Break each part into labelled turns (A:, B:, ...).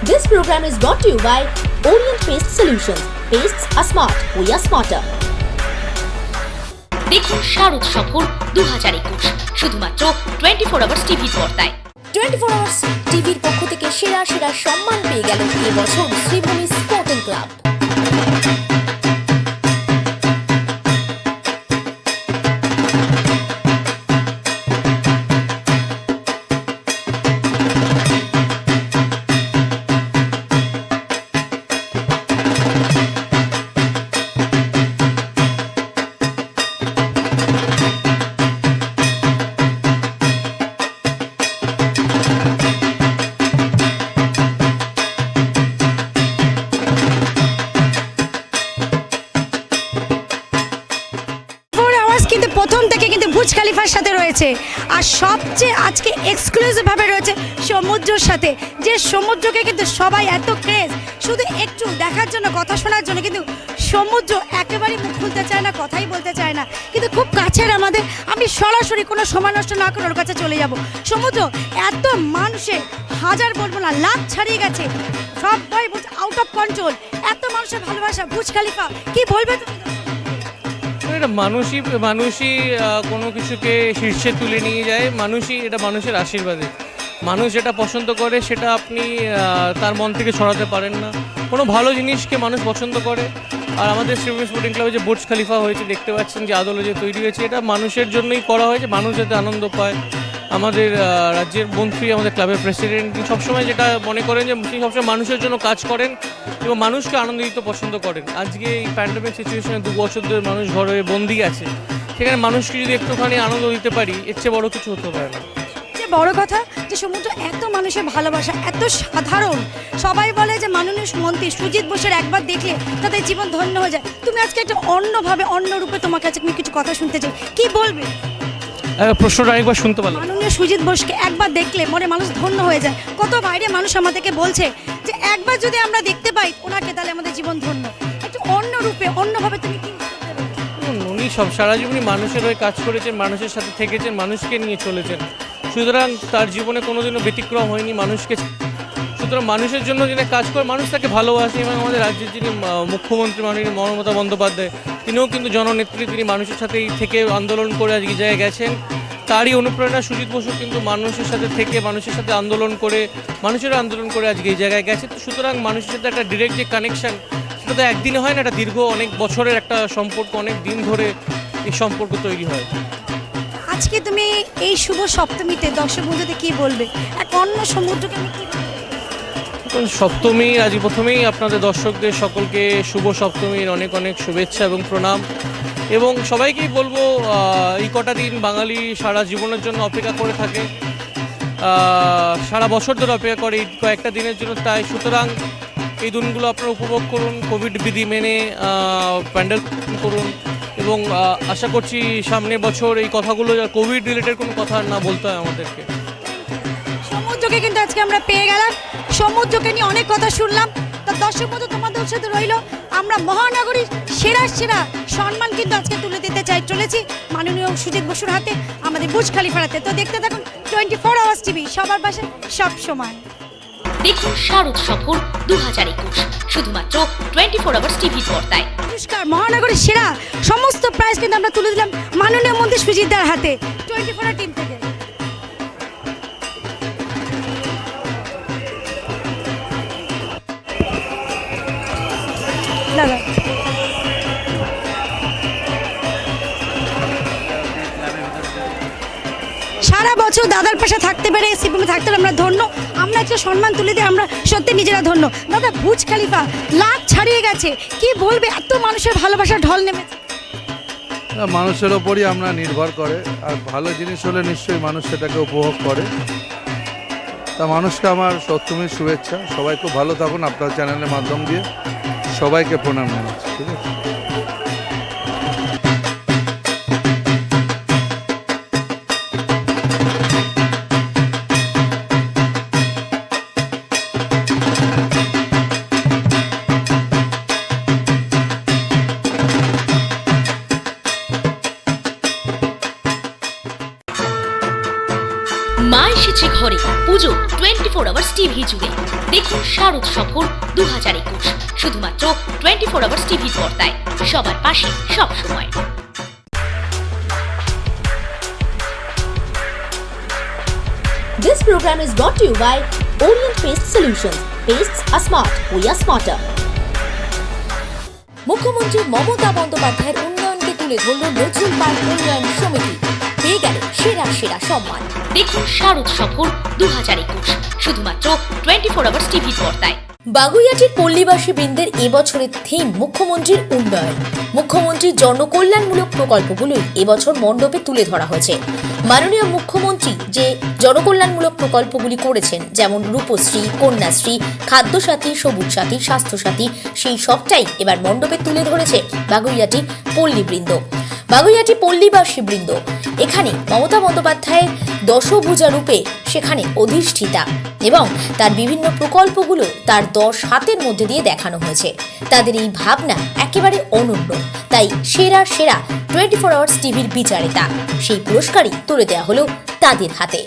A: This program is brought to you by Orient Paste Solutions. Pastes are smart. We are smarter.
B: দেখুন শারদ সফর 2021 শুধুমাত্র 24 hours টিভির পর্দায়।
A: 24 hours টিভির পক্ষ থেকে সেরা সম্মান পেয়ে গেল এবছর শ্রীভূমি স্পোর্টিং ক্লাব।
C: কিন্তু প্রথম থেকে কিন্তু বুর্জ খলিফার সাথে রয়েছে, আর সবচেয়ে আজকে এক্সক্লুসিভ ভাবে রয়েছে সমুদ্রের সাথে। যে সমুদ্রকে কিন্তু সবাই এত ক্রেজ, শুধু একটু দেখার জন্য, কথা শোনার জন্য, কিন্তু সমুদ্র একেবারেই মুখ খুলতে চায় না, কথাই বলতে চায় না, কিন্তু খুব কাছের আমাদের। আমি সরাসরি কোনো সময় নষ্ট না করে ওর কাছে চলে যাব। সমুদ্র এত মানুষের, হাজার বলবো না, লাখ ছাড়িয়ে গেছে, সবাই বলছে আউট অফ কন্ট্রোল, এত মানুষের ভালোবাসা। বুর্জ খলিফা কি বলবে তুমি?
D: এটা মানুষই কোনো কিছুকে শীর্ষে তুলে নিয়ে যায়। এটা মানুষের আশীর্বাদে। মানুষ যেটা পছন্দ করে সেটা আপনি তার মন থেকে ছড়াতে পারেন না। কোনো ভালো জিনিসকে মানুষ পছন্দ করে। আর আমাদের শ্রীভূমি স্পোর্টিং ক্লাবে যে বুর্জ খলিফা হয়েছে, দেখতে পাচ্ছেন যে আদলে যে তৈরি হয়েছে, এটা মানুষের জন্যই করা হয়েছে, মানুষ যাতে আনন্দ পায়। আমাদের রাজ্যের মন্ত্রী, আমাদের ক্লাবের প্রেসিডেন্ট সবসময় যেটা মনে করেন যে তিনি সবসময় মানুষের জন্য কাজ করেন এবং মানুষকে আনন্দ দিতে পছন্দ করেন। আজকে এই প্যান্ডেমিক সিচুয়েশনে 2 বছর ধরে মানুষ ঘরে বন্দি আছে, সেখানে মানুষকে যদি একটুখানি আনন্দ দিতে পারি, এর চেয়ে বড় কিছু হতে পারে না।
C: যে বড় কথা যে সমুদ্র এত মানুষের ভালোবাসা, এত সাধারণ। সবাই বলে যে মাননীয় মন্ত্রী সুজিত বোসের একবার দেখলে তাদের জীবন ধন্য হয়ে যায়। তুমি আজকে একটা অন্যভাবে, অন্য রূপে তোমার কাছে আমি কিছু কথা শুনতে চাই, কি বলবে?
D: প্রশ্নটা আরেকবার শুনতে পারলাম।
C: মাননীয় সুজিত বোসকে একবার দেখলে মনে মানুষ ধন্য হয়ে যায়। কত বাইরে মানুষ আমাদেরকে বলছে যে একবার যদি আমরা দেখতে পাই ওনাকে, তাহলে আমাদের জীবন ধন্য। একটু অন্য রূপে, অন্যভাবে তুমি কি?
D: উনি সব সারা জীবনই মানুষের হয়ে কাজ করেছেন, মানুষের সাথে থেকেছেন, মানুষকে নিয়ে চলেছেন। সুতরাং তার জীবনে কোনোদিনও ব্যতিক্রম হয়নি মানুষকে। সুতরাং মানুষের জন্য যিনি কাজ করে, মানুষ তাকে ভালোবাসে। এবং আমাদের রাজ্যের যিনি মুখ্যমন্ত্রী মাননীয় মমতা বন্দ্যোপাধ্যায়, তিনিও কিন্তু জননেত্রী। তিনি মানুষের সাথেই থেকে আন্দোলন করে আজকে জায়গায় গেছেন। তারই অনুপ্রেরণা সুজিত বসু কিন্তু মানুষের সাথে থেকে, মানুষের সাথে আন্দোলন করে, মানুষের আন্দোলন করে আজকে এই জায়গায় গেছে। তো সুতরাং মানুষের সাথে একটা ডিরেক্ট যে কানেকশান, সেটা তো একদিনে হয় না, একটা দীর্ঘ অনেক বছরের একটা সম্পর্ক, অনেক দিন ধরে এই সম্পর্ক তৈরি হয়।
C: আজকে তুমি এই শুভ সপ্তমীতে দর্শক বন্ধুদের কি বলবে? এক অন্য সমুদ্রকে আমি কি
D: সপ্তমী, আজ প্রথমেই আপনাদের দর্শকদের সকলকে শুভ সপ্তমীর অনেক অনেক শুভেচ্ছা এবং প্রণাম। এবং সবাইকেই বলবো, এই কটা দিন বাঙালি সারা জীবনের জন্য অপেক্ষা করে থাকে, সারা বছর ধরে অপেক্ষা করে এই কয়েকটা দিনের জন্য। তাই সুতরাং এই দিনগুলো আপনারা উপভোগ করুন, কোভিড বিধি মেনে প্যান্ডেল করুন। এবং আশা করছি সামনের বছর এই কথাগুলো, কোভিড রিলেটেড কোনো কথা না বলতে হয় আমাদেরকে।
C: সমুদ্রকে কিন্তু আজকে আমরা পেয়ে গেলাম, সমুদ্রকে নিয়ে অনেক কথা শুনলাম। তো দর্শক বন্ধু তোমাদের সাথে রইল, আমরা মহানগরীর সেরা সম্মান কিন্তু আজকে তুলে দিতে চলেছি মাননীয় সুজিত বসুর হাতে, আমাদের বুর্জ খলিফার হাতে। তো দেখতে থাকুন 24 আওয়ার্স টিভি, সবার পাশে সব সময়।
B: দেখুন শারদ সফর 2021 শুধুমাত্র 24 আওয়ার্স টিভির পর্দায়।
C: পুরস্কার মহানগরীর সেরা সমস্ত প্রাইজ কিন্তু আমরা তুলে দিলাম মাননীয় মন্ত্রী সুজিত দার হাতে 24 টিম থেকে। সারা বছর দাদার পাশে থাকতে পেরে, শ্রীভূমি থাকতে পেরে আমরা ধন্য। আমরা একটা সম্মান তুলে দিয়ে আমরা সত্যি নিজেরা ধন্য। দাদা, বুর্জ খলিফা লাখ ছাড়িয়ে গেছে, কি বলবে? এত মানুষের ভালোবাসার ঢল নেমেছে।
E: মানুষের ওপরই আমরা নির্ভর করে, আর ভালো জিনিস হলে নিশ্চয়ই মানুষ সেটাকে উপভোগ করে। তা মানুষকে আমার সপ্তমীর শুভেচ্ছা। সবাই খুব ভালো থাকুন। আপনার চ্যানেলের মাধ্যম দিয়ে সবাইকে প্রণাম জানাচ্ছি। ঠিক আছে।
B: মা এসেছে ঘরে পুজো 24 আওয়ার্স টিভি জুড়ে দেখুন শারদ সফর 2021 শুধুমাত্র 24 আওয়ার্স টিভির পর্দায় সবার পাশে সব সময়।
A: This program is brought to you by Orient Paste Solutions. Pastes are smart. We are smarter. মুখ্যমন্ত্রী মমতা বন্দ্যোপাধ্যায়ের উন্নয়নকে তুলে ধরল নজরুল পার্ক উন্নয়ন সমিতি। পেয়ে গেল সেরা সেরা সম্মান।
B: দেখুন শারদ সফর 2021 শুধুমাত্র 24 আওয়ার্স টিভির পর্দায়।
A: বাগুইয়াটির পল্লীবাসী বৃন্দের এবছরের থিম মুখ্যমন্ত্রীর উন্নয়ন। মুখ্যমন্ত্রীর জনকল্যাণমূলক প্রকল্পগুলোই এবছর মণ্ডপে তুলে ধরা হয়েছে। মাননীয় মুখ্যমন্ত্রী যে জনকল্যাণমূলক প্রকল্পগুলি করেছেন, যেমন রূপশ্রী, কন্যাশ্রী, খাদ্যসাথী, সবুজ সাথী, স্বাস্থ্যসাথী, সেই সবটাই এবার মণ্ডপে তুলে ধরেছে বাগুইয়াটি পল্লীবৃন্দ। বাগুইয়াটি পল্লীবাসী বৃন্দ এখানে মমতা বন্দ্যোপাধ্যায়ের দশভুজা রূপে সেখানে অধিষ্ঠিতা এবং তার বিভিন্ন প্রকল্পগুলো তার 10 হাতের মধ্যে দিয়ে দেখানো হয়েছে। তাদের এই ভাবনা একেবারে অনন্য, তাই সেরা সেরা 24 আওয়ার্স টিভির বিচারিতা সেই পুরস্কারই তুলে দেওয়া হলো তাদের হাতে।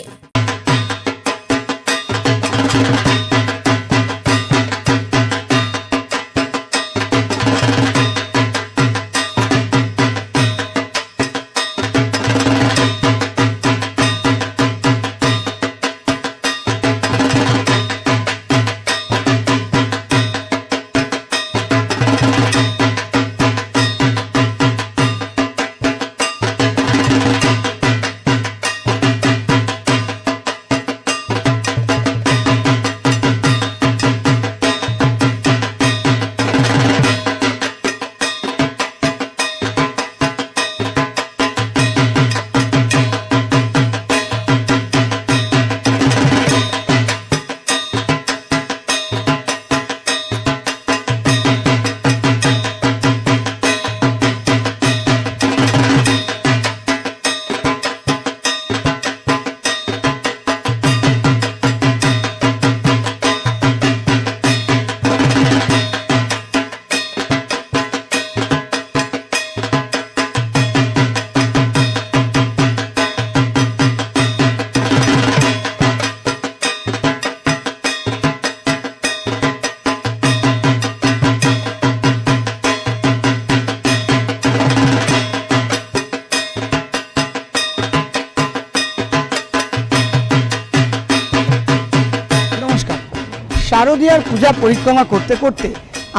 F: শারদীয়ার পূজা পরিক্রমা করতে করতে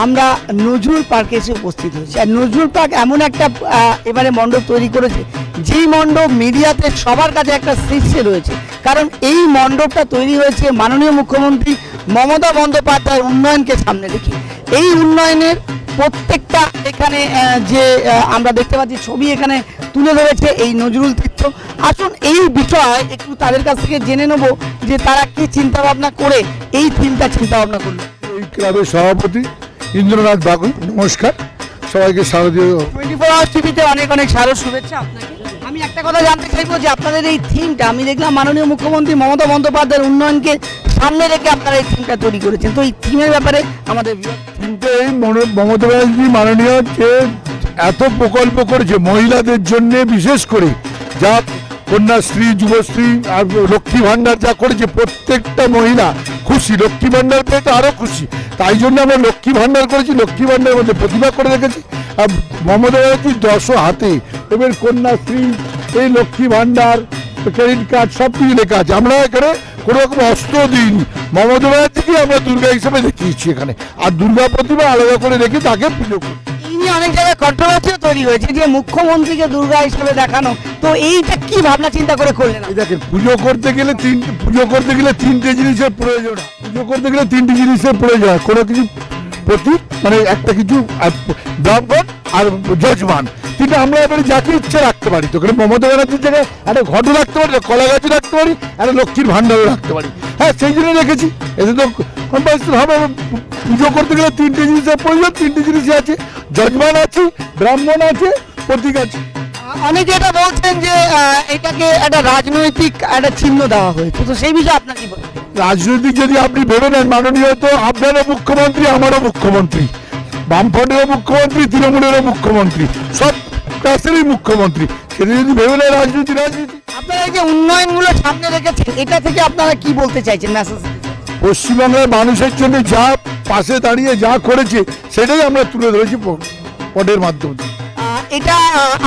F: আমরা নজরুল পার্কে এসে উপস্থিত হয়েছি। আর নজরুল পার্ক এমন একটা এবারে মণ্ডপ তৈরি করেছে, যেই মণ্ডপ মিডিয়াতে সবার কাছে একটা শীর্ষে রয়েছে, কারণ এই মণ্ডপটা তৈরি হয়েছে মাননীয় মুখ্যমন্ত্রী মমতা বন্দ্যোপাধ্যায়ের উন্নয়নকে সামনে রেখে। এই উন্নয়নের প্রত্যেকটা এখানে যে আমরা দেখতে পাচ্ছি ছবি এখানে তুলে ধরেছে এই নজরুল তীর্থ। আসুন এই বিষয়ে একটু তাদের কাছ থেকে জেনে নেব যে তারা কি চিন্তা ভাবনা করে এই থিমটা চিন্তা ভাবনা করলো।
G: এই ক্লাবের সভাপতি ইন্দ্রনাথ বাগুই, নমস্কার সবাইকে। শারদীয়
F: 24 আওয়ার্স টিভিতে অনেক অনেক শারদ শুভেচ্ছা আপনাকে। আমি একটা কথা জানতে চাইবো যে আপনাদের এই থিমটা, আমি দেখলাম মাননীয় মুখ্যমন্ত্রী মমতা বন্দ্যোপাধ্যায়ের উন্নয়নকে সামনে রেখে আপনারা এই থিমটা তৈরি করেছেন, তো এই থিমের ব্যাপারে আমাদের
G: কিন্তু এই মমতা ব্যানার্জি মাননীয় যে এত প্রকল্প করেছে মহিলাদের জন্য, বিশেষ করে যা কন্যাশ্রী, যুবশ্রী আর লক্ষ্মী ভাণ্ডার যা করেছে, প্রত্যেকটা মহিলা খুশি। লক্ষ্মী ভাণ্ডার পেয়ে তো আরও খুশি, তাই জন্য আমরা লক্ষ্মী ভাণ্ডার করেছি। লক্ষ্মী ভাণ্ডারের মধ্যে প্রতিভা করে রেখেছি। আর মমতা ব্যানার্জি 10 হাতে এবার কন্যাশ্রী, এই লক্ষ্মী ভাণ্ডার, ক্রেডিট কার্ড সব কিছু লেখা আছে। আমরা এখানে কোনো রকম অস্ত্র দিইনি, মমতা ব্যানার্জিকে আমরা দুর্গা হিসেবে দেখিয়েছি এখানে। আর দুর্গা প্রতিমা আলাদা করে রেখে তাকে পুজো করি।
F: এই নিয়ে অনেক জায়গায় কন্ট্রোভার্সিও তৈরি হয়েছে যে মুখ্যমন্ত্রীকে দুর্গা হিসেবে দেখানো, তো এইটা কি ভাবনা চিন্তা করে করলেন?
G: এই দেখেন, পুজো করতে গেলে তিনটে জিনিসের প্রয়োজন হয়। পুজো করতে গেলে 3টে জিনিসের প্রয়োজন হয়। কোনো কিছু প্রতীক, মানে একটা কিছু ব্রাহ্মণ আর যজমান, কিন্তু আমরা এবারে যাকে ইচ্ছে রাখতে পারি। তো মমতা ব্যানার্জির জায়গায় একটা ঘটও রাখতে পারি, কলা গাছও রাখতে পারি, একটা লক্ষ্মীর ভাণ্ডারও রাখতে পারি। হ্যাঁ, সেই জন্য রেখেছি। এতে তো কম্পালসারি হবে। পুজো করতে গেলে 3টে জিনিসের প্রয়োজন। 3টে জিনিসই আছে, যজমান আছে, ব্রাহ্মণ আছে, প্রতীক আছে।
F: অনেকে এটা বলছেন যে এটাকে একটা রাজনৈতিক একটা চিহ্ন দেওয়া হয়েছে, তো সেই বিষয়ে আপনার কি বলেন?
G: রাজনৈতিক যদি আপনি ভেবে নেন, মাননীয় তো আপনারও মুখ্যমন্ত্রী, আমারও মুখ্যমন্ত্রী, বামফ্রন্টেরও মুখ্যমন্ত্রী, তৃণমূলেরও মুখ্যমন্ত্রী, সব ক্লাসেরই মুখ্যমন্ত্রী। সেটা যদি ভেবে নেন রাজনীতি।
F: আপনারা এই যে উন্নয়নগুলো সামনে রেখেছেন, এটা থেকে আপনারা কি বলতে চাইছেন মেসেজ?
G: পশ্চিমবাংলার মানুষের জন্য যা পাশে দাঁড়িয়ে যা করেছে সেটাই আমরা তুলে ধরেছি পটের মাধ্যমে।
F: এটা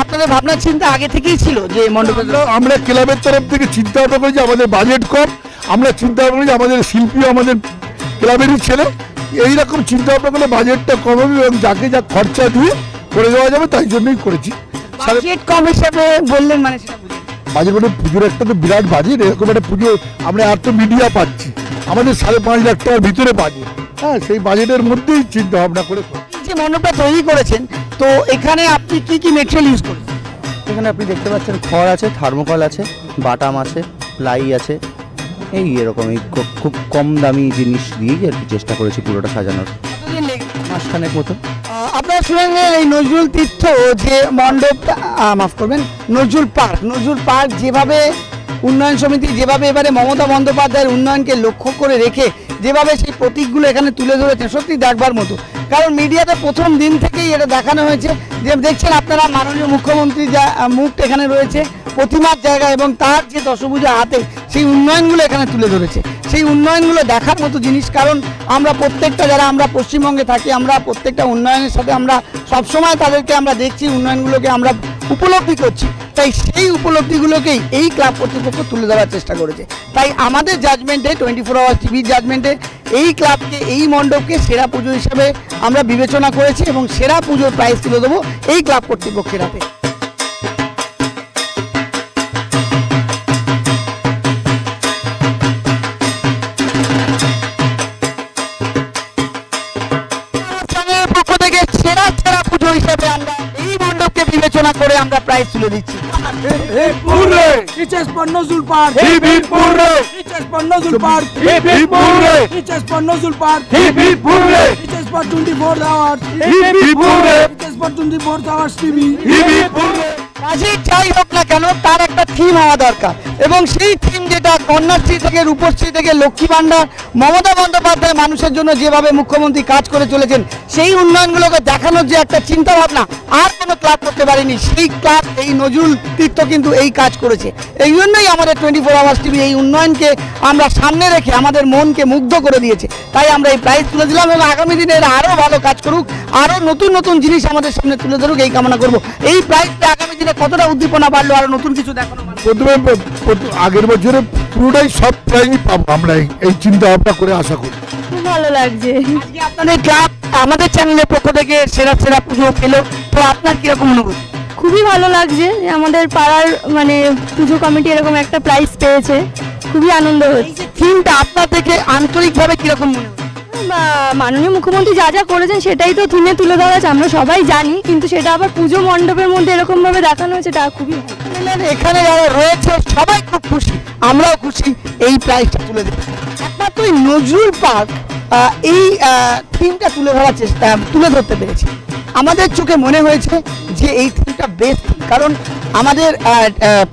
F: আপনাদের ভাবনা চিন্তা আগে থেকেই ছিল যে মণ্ডপে?
G: আমরা ক্লাবের তরফ থেকে চিন্তা ভাবনা করেছি, আমাদের বাজেট কম, আমরা চিন্তা ভাবনা করেছি আমাদের শিল্পী আমাদের ক্লাবেরই ছেলে, এইরকম চিন্তা ভাবনা করলে বাজেটটা কম হবে এবং যাকে যা খরচা দিয়ে করে দেওয়া যাবে তাই জন্যই করেছি।
F: বাজেট কম হিসাবে বললেন মানে সেটা বুঝি।
G: বাজেট মানে পুজোর একটা তো বিরাট বাজেট, এরকম একটা পুজো আমরা এত মিডিয়া পাচ্ছি, আমাদের 5.5 লাখ টাকার ভিতরে বাজেট, হ্যাঁ সেই বাজেটের মধ্যেই চিন্তা ভাবনা করে।
F: যে মণ্ডপটা তৈরি করেছেন, তো এখানে আপনি কি কি মেটেরিয়াল ইউজ করেছেন?
H: এখানে আপনি দেখতে পাচ্ছেন খড় আছে, থার্মোকল আছে, বাটাম আছে, প্লাই আছে, এরকমই খুব কম দামি জিনিস দিয়েই আর কি চেষ্টা করেছি পুরোটা সাজানোর।
F: কতদিন লেগেছে?
H: মাসখানেক মতো।
F: আপনারা শুনেন এই নজরুল তীর্থ যে মণ্ডপটা, মাফ করবেন, নজরুল পার্ক যেভাবে উন্নয়ন সমিতি যেভাবে এবারে মমতা বন্দ্যোপাধ্যায়ের উন্নয়নকে লক্ষ্য করে রেখে যেভাবে সেই প্রতীকগুলো এখানে তুলে ধরেছে, সত্যি দেখবার মতো। কারণ মিডিয়াতে প্রথম দিন থেকেই এটা দেখানো হয়েছে যে দেখছেন আপনারা মাননীয় মুখ্যমন্ত্রী যা মুখটা এখানে রয়েছে প্রতিমার জায়গা, এবং তার যে দশভুজা হাতে সেই উন্নয়নগুলো এখানে তুলে ধরেছে। সেই উন্নয়নগুলো দেখার মতো জিনিস, কারণ আমরা প্রত্যেকটা যারা আমরা পশ্চিমবঙ্গে থাকি, আমরা প্রত্যেকটা উন্নয়নের সাথে আমরা সবসময় তাদেরকে আমরা দেখছি, উন্নয়নগুলোকে আমরা উপলব্ধি করছি। তাই সেই উপলব্ধিগুলোকেই এই ক্লাব কর্তৃপক্ষ তুলে ধরার চেষ্টা করেছে। তাই আমাদের জাজমেন্টে 24 আওয়ার্স টিভির জাজমেন্টে এই ক্লাবকে, এই মণ্ডপকে সেরা পুজো হিসাবে আমরা বিবেচনা করেছি এবং সেরা পুজোর প্রাইজ তুলে দেবো এই ক্লাব কর্তৃপক্ষের হাতে। পক্ষ থেকে সেরা পুজো হিসাবে আমরা এই মণ্ডপকে বিবেচনা করে আমরা প্রাইজ তুলে দিচ্ছি। বাজেট যাই হোক না কেন, তার একটা থিম হওয়া দরকার, এবং সেই থিম যেটা কন্যাশ্রী থেকে রূপশ্রী থেকে লক্ষ্মী ভাণ্ডার, মমতা বন্দ্যোপাধ্যায় মানুষের জন্য যেভাবে মুখ্যমন্ত্রী কাজ করে চলেছেন, সেই উন্নয়নগুলোকে দেখানোর যে একটা চিন্তা ভাবনা আর কোনো ক্লাব করতে পারেনি, সেই ক্লাব এই নজরুল তীর্থ কিন্তু এই কাজ করেছে। এই জন্যই আমাদের 24 আওয়ার্স টিভি এই উন্নয়নকে আমরা সামনে রেখে আমাদের মনকে মুগ্ধ করে দিয়েছে। তাই আমরা এই প্রাইজ তুলে দিলাম এবং আগামী দিনে এরা আরও ভালো কাজ করুক, আরও নতুন নতুন জিনিস আমাদের সামনে তুলে ধরুক, এই কামনা করব। এই প্রাইজটা আগামী দিনে কতটা উদ্দীপনা বাড়লো, আরও নতুন কিছু দেখানো।
G: প্রথমে আগের বছরে পুরোটাই সব প্রাইজই পাবো আমরা, এই চিন্তা ভাবনা করে আশা করি।
C: খুব ভালো লাগছে।
F: আজকে আপনাদের ক্লাব আমাদের চ্যানেলের পক্ষ থেকে সেরা পুজো পেলো, তো আপনার কিরকম অনুভূতি?
C: খুবই ভালো লাগছে যে আমাদের পাড়ার মানে পুজো কমিটি এরকম একটা প্রাইজ পেয়েছে, খুবই আনন্দ হচ্ছে।
F: থিমটা আপনার থেকে আন্তরিকভাবে কিরকম মনে হচ্ছে?
C: মাননীয় মুখ্যমন্ত্রী যা যা করেছেন সেটাই তো থিমে তুলে ধরা আছে, আমরা সবাই জানি, কিন্তু সেটা আবার পুজো মণ্ডপের মধ্যে এরকম ভাবে দেখানো হয়েছে, এটা খুবই ভালো।
F: এখানে যারা রয়েছে সবাই খুব খুশি, আমরাও খুশি এই প্রাইজটা তুলে দিতে। একমাত্র নজরুল পার্ক এই থিমটা তুলে ধরতে পেরেছে। আমাদের চোখে মনে হয়েছে যে এই থিমটা বেস্ট, কারণ আমাদের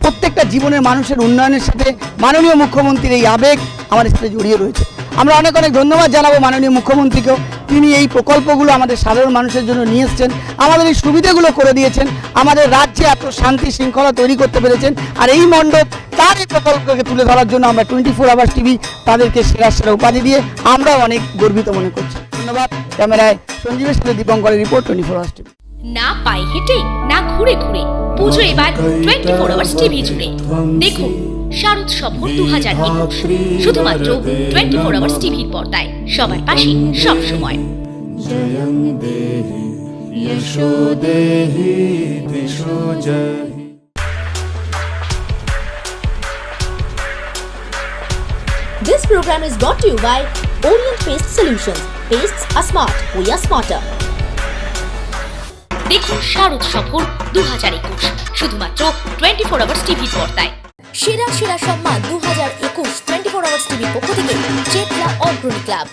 F: প্রত্যেকটা জীবনের মানুষের উন্নয়নের সাথে মাননীয় মুখ্যমন্ত্রীর এই আবেগ আমাদের সাথে জড়িয়ে রয়েছে। আমরা অনেক ধন্যবাদ জানাবো মাননীয় মুখ্যমন্ত্রীকেও, তিনি এই প্রকল্পগুলো আমাদের সাধারণ মানুষের জন্য নিয়ে এসছেন, আমাদের এই সুবিধাগুলো করে দিয়েছেন, আমাদের রাজ্যে এত শান্তি শৃঙ্খলা তৈরি করতে পেরেছেন। আর এই মণ্ডপ তার এই প্রকল্পকে তুলে ধরার জন্য আমরা 24 আওয়ার্স টিভি তাদেরকে সেরা উপাধি দিয়ে আমরাও অনেক গর্বিত মনে করছি। ধন্যবাদ। ক্যামেরায় সঞ্জীবের সাথে দীপঙ্করের রিপোর্ট, 24 আওয়ার্স টিভি।
B: না পায়ে হেঁটে, না ঘুরে ঘুরে, পুজো এবার 24 আওয়ার্স টিভি জুড়ে। দেখুন শারদ সফর 2021, শুধুমাত্র 24 আওয়ার্স টিভির পর্দায়, সবার পাশে সব সময়।
A: This program is brought to you by Orient Paste Solutions. Pastes are smart. We are smarter.
B: দেখুন শারদ সফর 2021, শুধুমাত্র 24 আওয়ার্স টিভির পর্দায়।
A: সেরা সম্মান 2021 24 আওয়ার্স টিভির পক্ষ থেকে চেতলা অগ্রণী ক্লাব।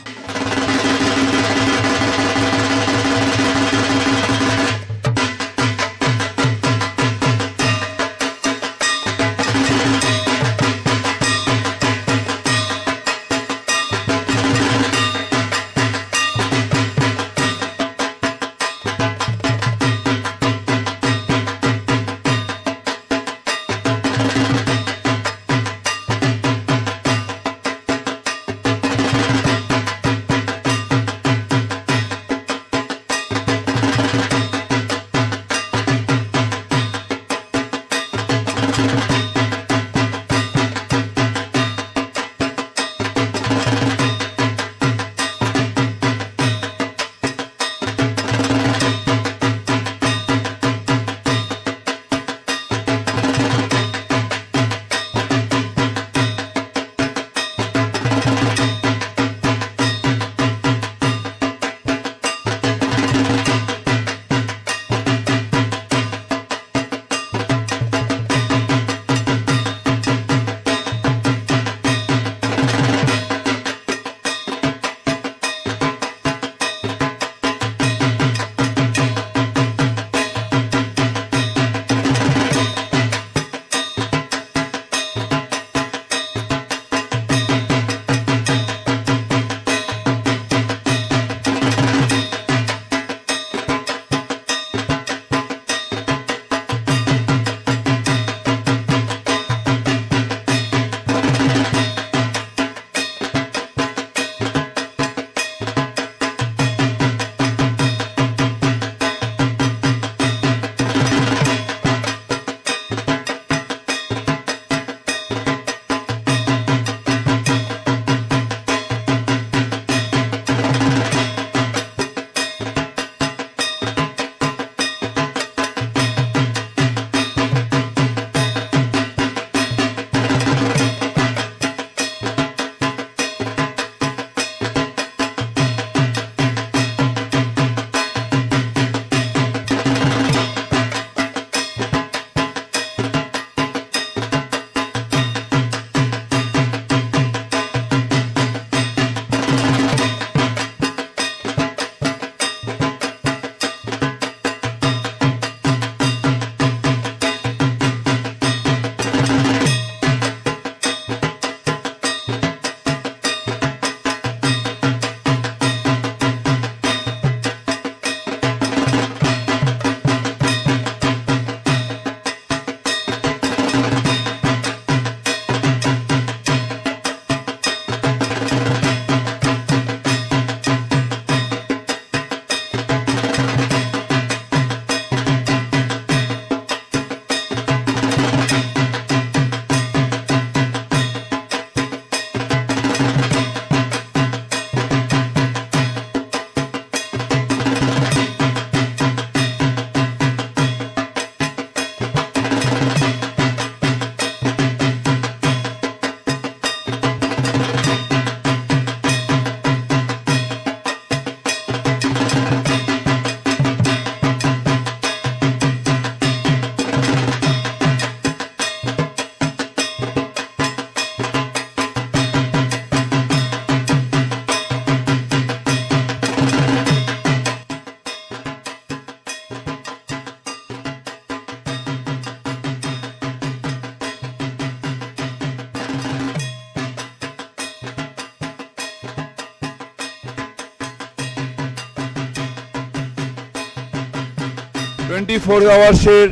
I: 24 আওয়ার্সের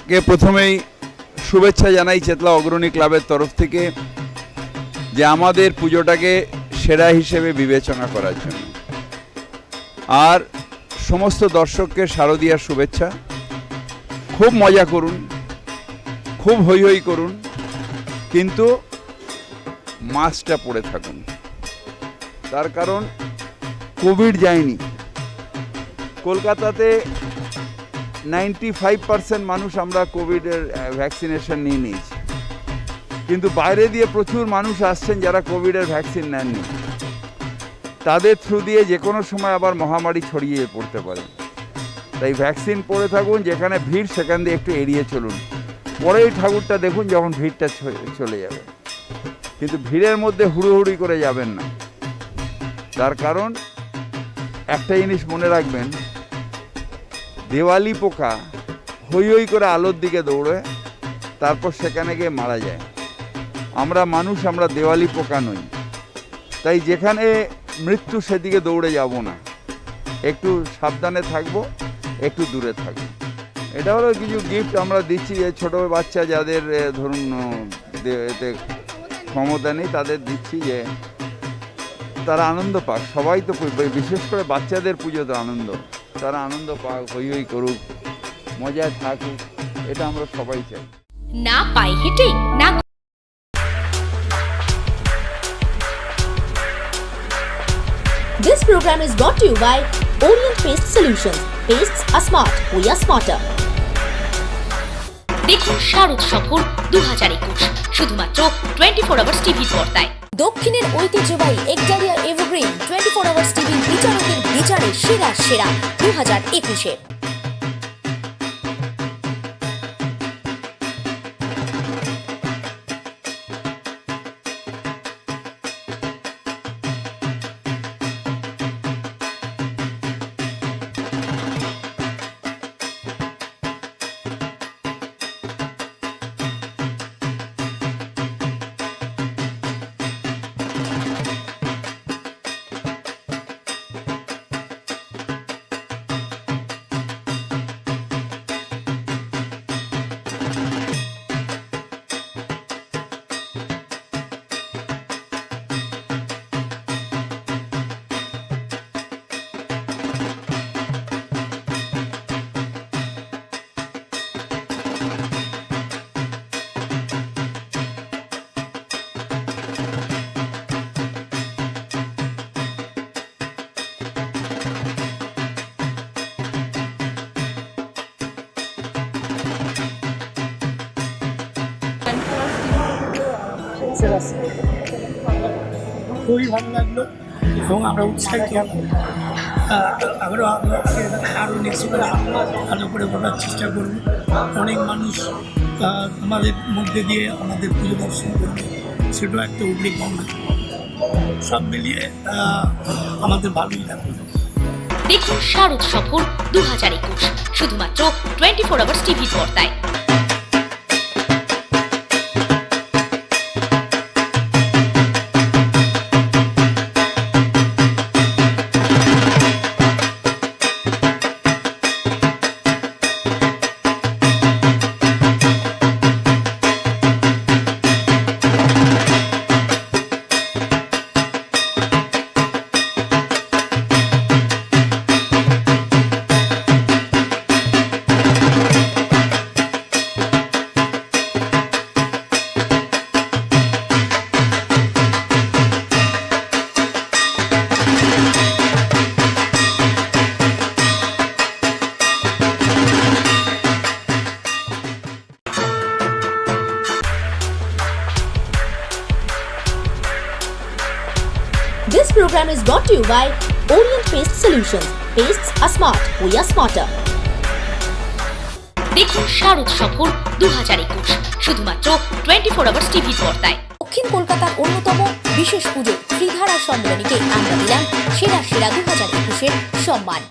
I: কে প্রথমেই শুভেচ্ছা জানাই চেতলা অগ্রণী ক্লাবের তরফ থেকে যে আমাদের পুজোটাকে সেরা হিসেবে বিবেচনা করার জন্য। আর সমস্ত দর্শককে শারদীয়ার শুভেচ্ছা। খুব মজা করুন, খুব হৈ হৈ করুন, কিন্তু মাস্কটা পরে থাকুন। তার কারণ কোভিড যায়নি। কলকাতাতে 95% মানুষ আমরা কোভিডের ভ্যাকসিনেশন নিয়ে নিয়েছি, কিন্তু বাইরে দিয়ে প্রচুর মানুষ আসছেন যারা কোভিডের ভ্যাকসিন নেননি। তাদের থ্রু দিয়ে যে কোনো সময় আবার মহামারী ছড়িয়ে পড়তে পারে। তাই ভ্যাকসিন পরে থাকুন, যেখানে ভিড় সেখান দিয়ে একটু এড়িয়ে চলুন। পরেই ঠাকুরটা দেখুন যখন ভিড়টা চলে যাবে, কিন্তু ভিড়ের মধ্যে হুড়োহুড়ি করে যাবেন না। তার কারণ একটা জিনিস মনে রাখবেন, দেওয়ালি পোকা হৈ হৈ করে আলোর দিকে দৌড়ে, তারপর সেখানে গিয়ে মারা যায়। আমরা মানুষ, আমরা দেওয়ালি পোকা নই। তাই যেখানে মৃত্যু সেদিকে দৌড়ে যাব না, একটু সাবধানে থাকবো, একটু দূরে থাকবো। এটা হলো কিছু গিফট আমরা দিচ্ছি যে ছোটো বাচ্চা যাদের ধরুন এতে ক্ষমতা নেই, তাদের দিচ্ছি যে তারা আনন্দ পাক। সবাই তো, বিশেষ করে বাচ্চাদের পুজো তো আনন্দ, তারা আনন্দ পাক, হৈ হৈ করুক, মজায় থাকুক, এটা আমরা সবাই চাই।
B: না পায়ে হেঁটে, না
A: This program is brought to you by Orient Paste Solutions. Pastes are smart. We are smarter.
B: দেখুন শারদ সফর 2021 শুধুমাত্র 24 আওয়ার্স টিভির পর্দায়।
A: দক্ষিণের ঐতিহ্যবাহী একজারিয়া এভারগ্রিন 24 আওয়ার্স টিভি বিচারকের বিচারে সেরা 2021-এ।
J: খুবই ভালো লাগলো এবং আমরা উৎসাহিত আরও নেক্সট ভালো করে বলার চেষ্টা করব। অনেক মানুষ আমাদের মধ্যে দিয়ে আমাদের পুজো দর্শন করবে, সেটাও একটা উল্লেখ পাওনা। সব মিলিয়ে আমাদের ভালোই লাগবে।
B: দেখুন শারদ সফর 2021 শুধুমাত্র 24 আওয়ার্স টিভির পর্দায়।
A: This program is brought to you by Orient Paste Solutions. Pastes are smart. We are smarter.
B: দেখুন শারদ সফর 2021 শুধুমাত্র 24 আওয়ার্স টিভির পর্দায়।
A: দক্ষিণ কলকাতার অন্যতম বিশেষ পুজো ত্রিধারা সম্মেলনীকে আমরা দিলাম সেরা 2021-এর সম্মান।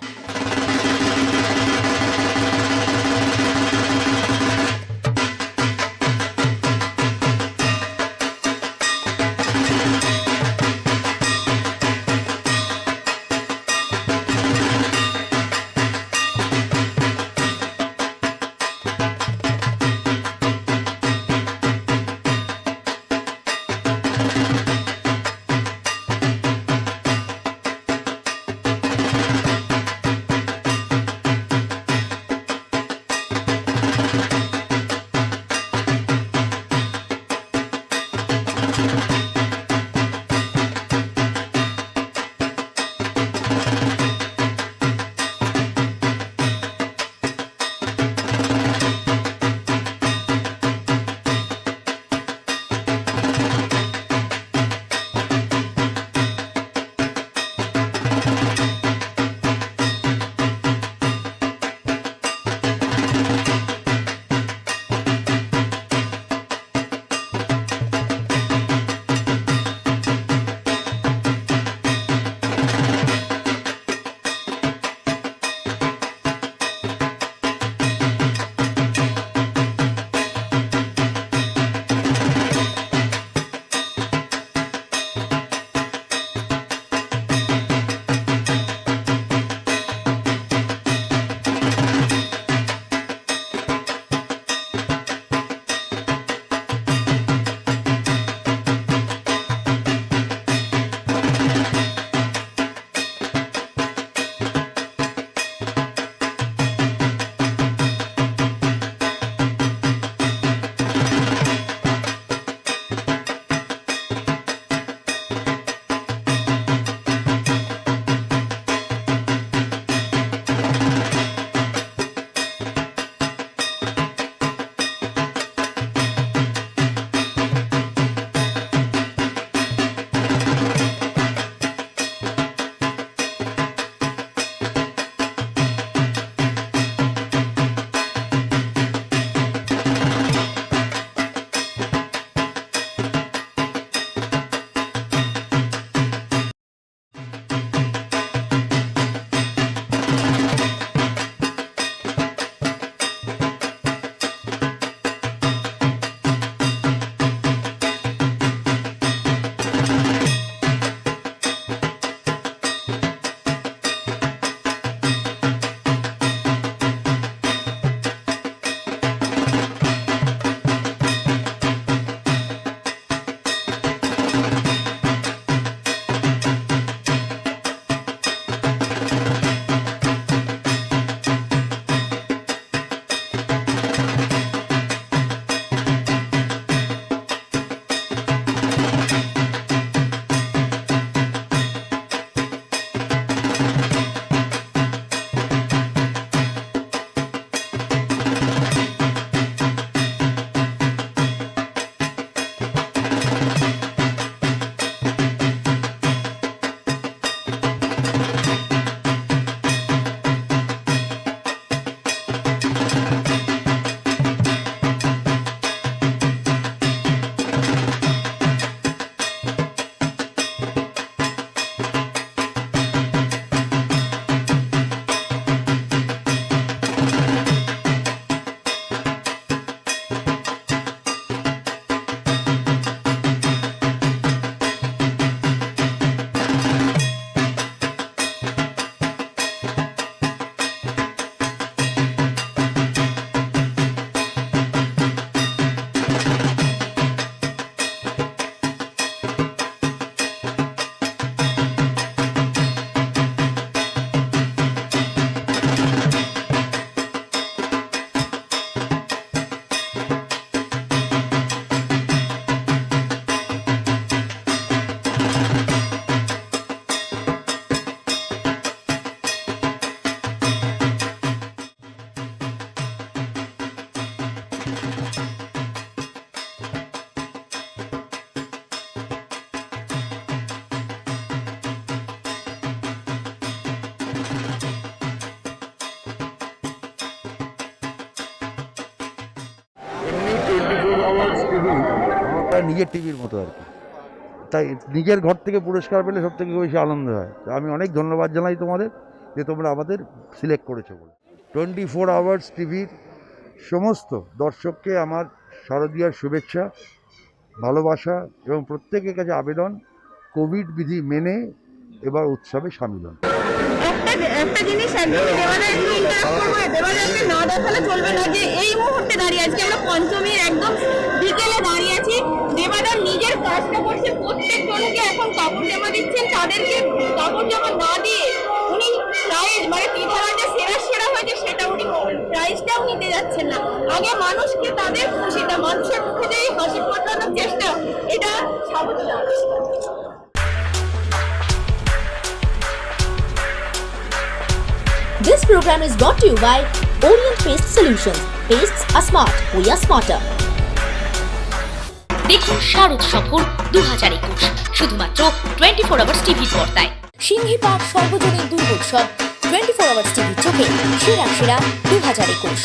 I: আমার নিজের টিভির মতো আর কি, তাই নিজের ঘর থেকে পুরস্কার পেলে সব থেকে বেশি আনন্দ হয়। আমি অনেক ধন্যবাদ জানাই তোমাদের যে তোমরা আমাদের সিলেক্ট করেছো বলে। 24 আওয়ার্স টিভির সমস্ত দর্শককে আমার শারদীয়ার শুভেচ্ছা, ভালোবাসা এবং প্রত্যেকের কাছে আবেদন, কোভিড বিধি মেনে এবার উৎসবে সামিল হন।
K: একটা জিনিস একদম দেবাদারকে না দেখালে চলবে না যে এই মুহূর্তে দাঁড়িয়ে আজকে আমরা পঞ্চমীর একদম বিকেলে দাঁড়িয়ে আছি। দেবাদার নিজের কাজটা করছে কাপড় জামা দিচ্ছেন তাদেরকে কাপড় জামা না দিয়ে উনি প্রাইজ মানে তিনহারা যে সেরা হয়েছে সেটা উনি প্রাইজটাও নিতে যাচ্ছেন না। আগে মানুষকে তাদের খুশিটা, মানুষের মুখে যে এই হাসি ফোটানোর চেষ্টা, এটা স্বাগত জানাচ্ছি।
A: This program is brought to you by Orient Paste Solutions. Pastes are smart. We are smarter.
B: দেখুন শারদ সফর 2021 শুধুমাত্র 24 আওয়ার্স টিভির পর্দায়।
A: সিংহি পার্ক সর্বজনীন দুর্গোৎসব 24 আওয়ার্স টিভির চোখে সেরা 2021।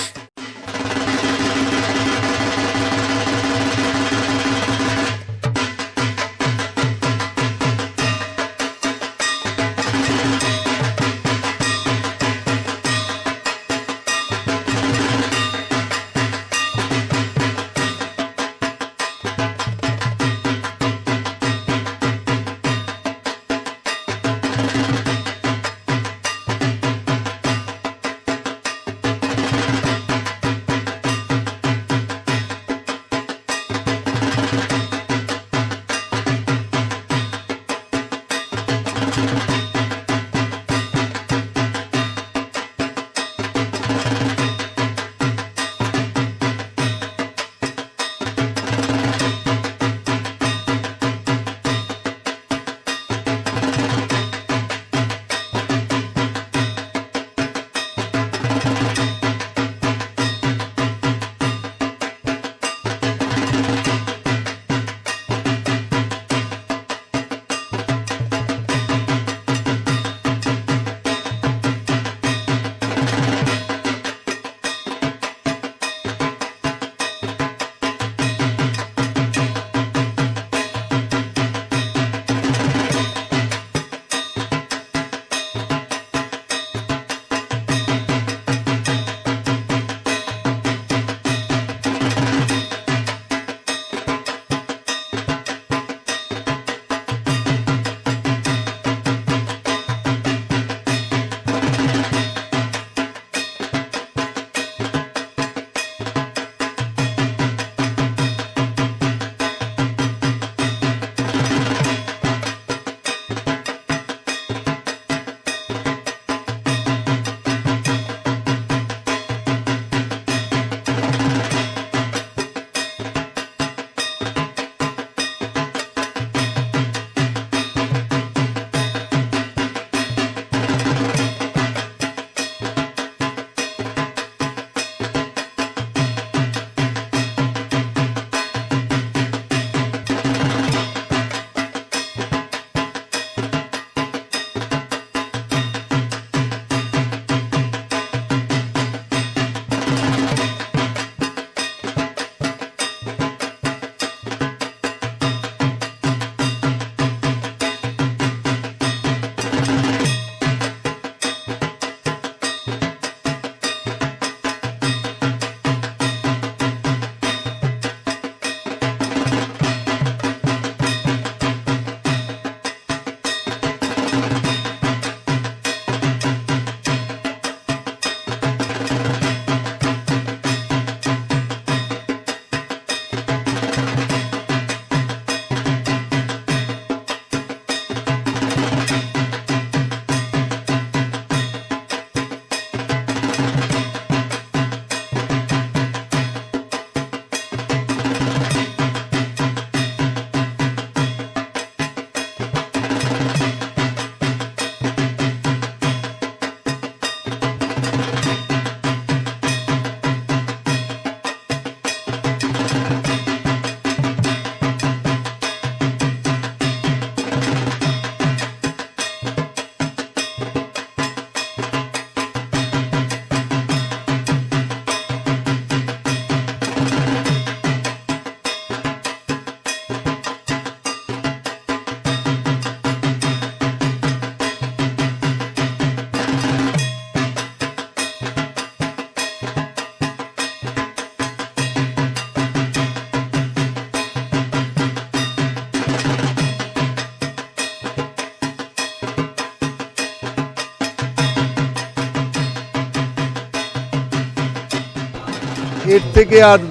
G: এর থেকে আর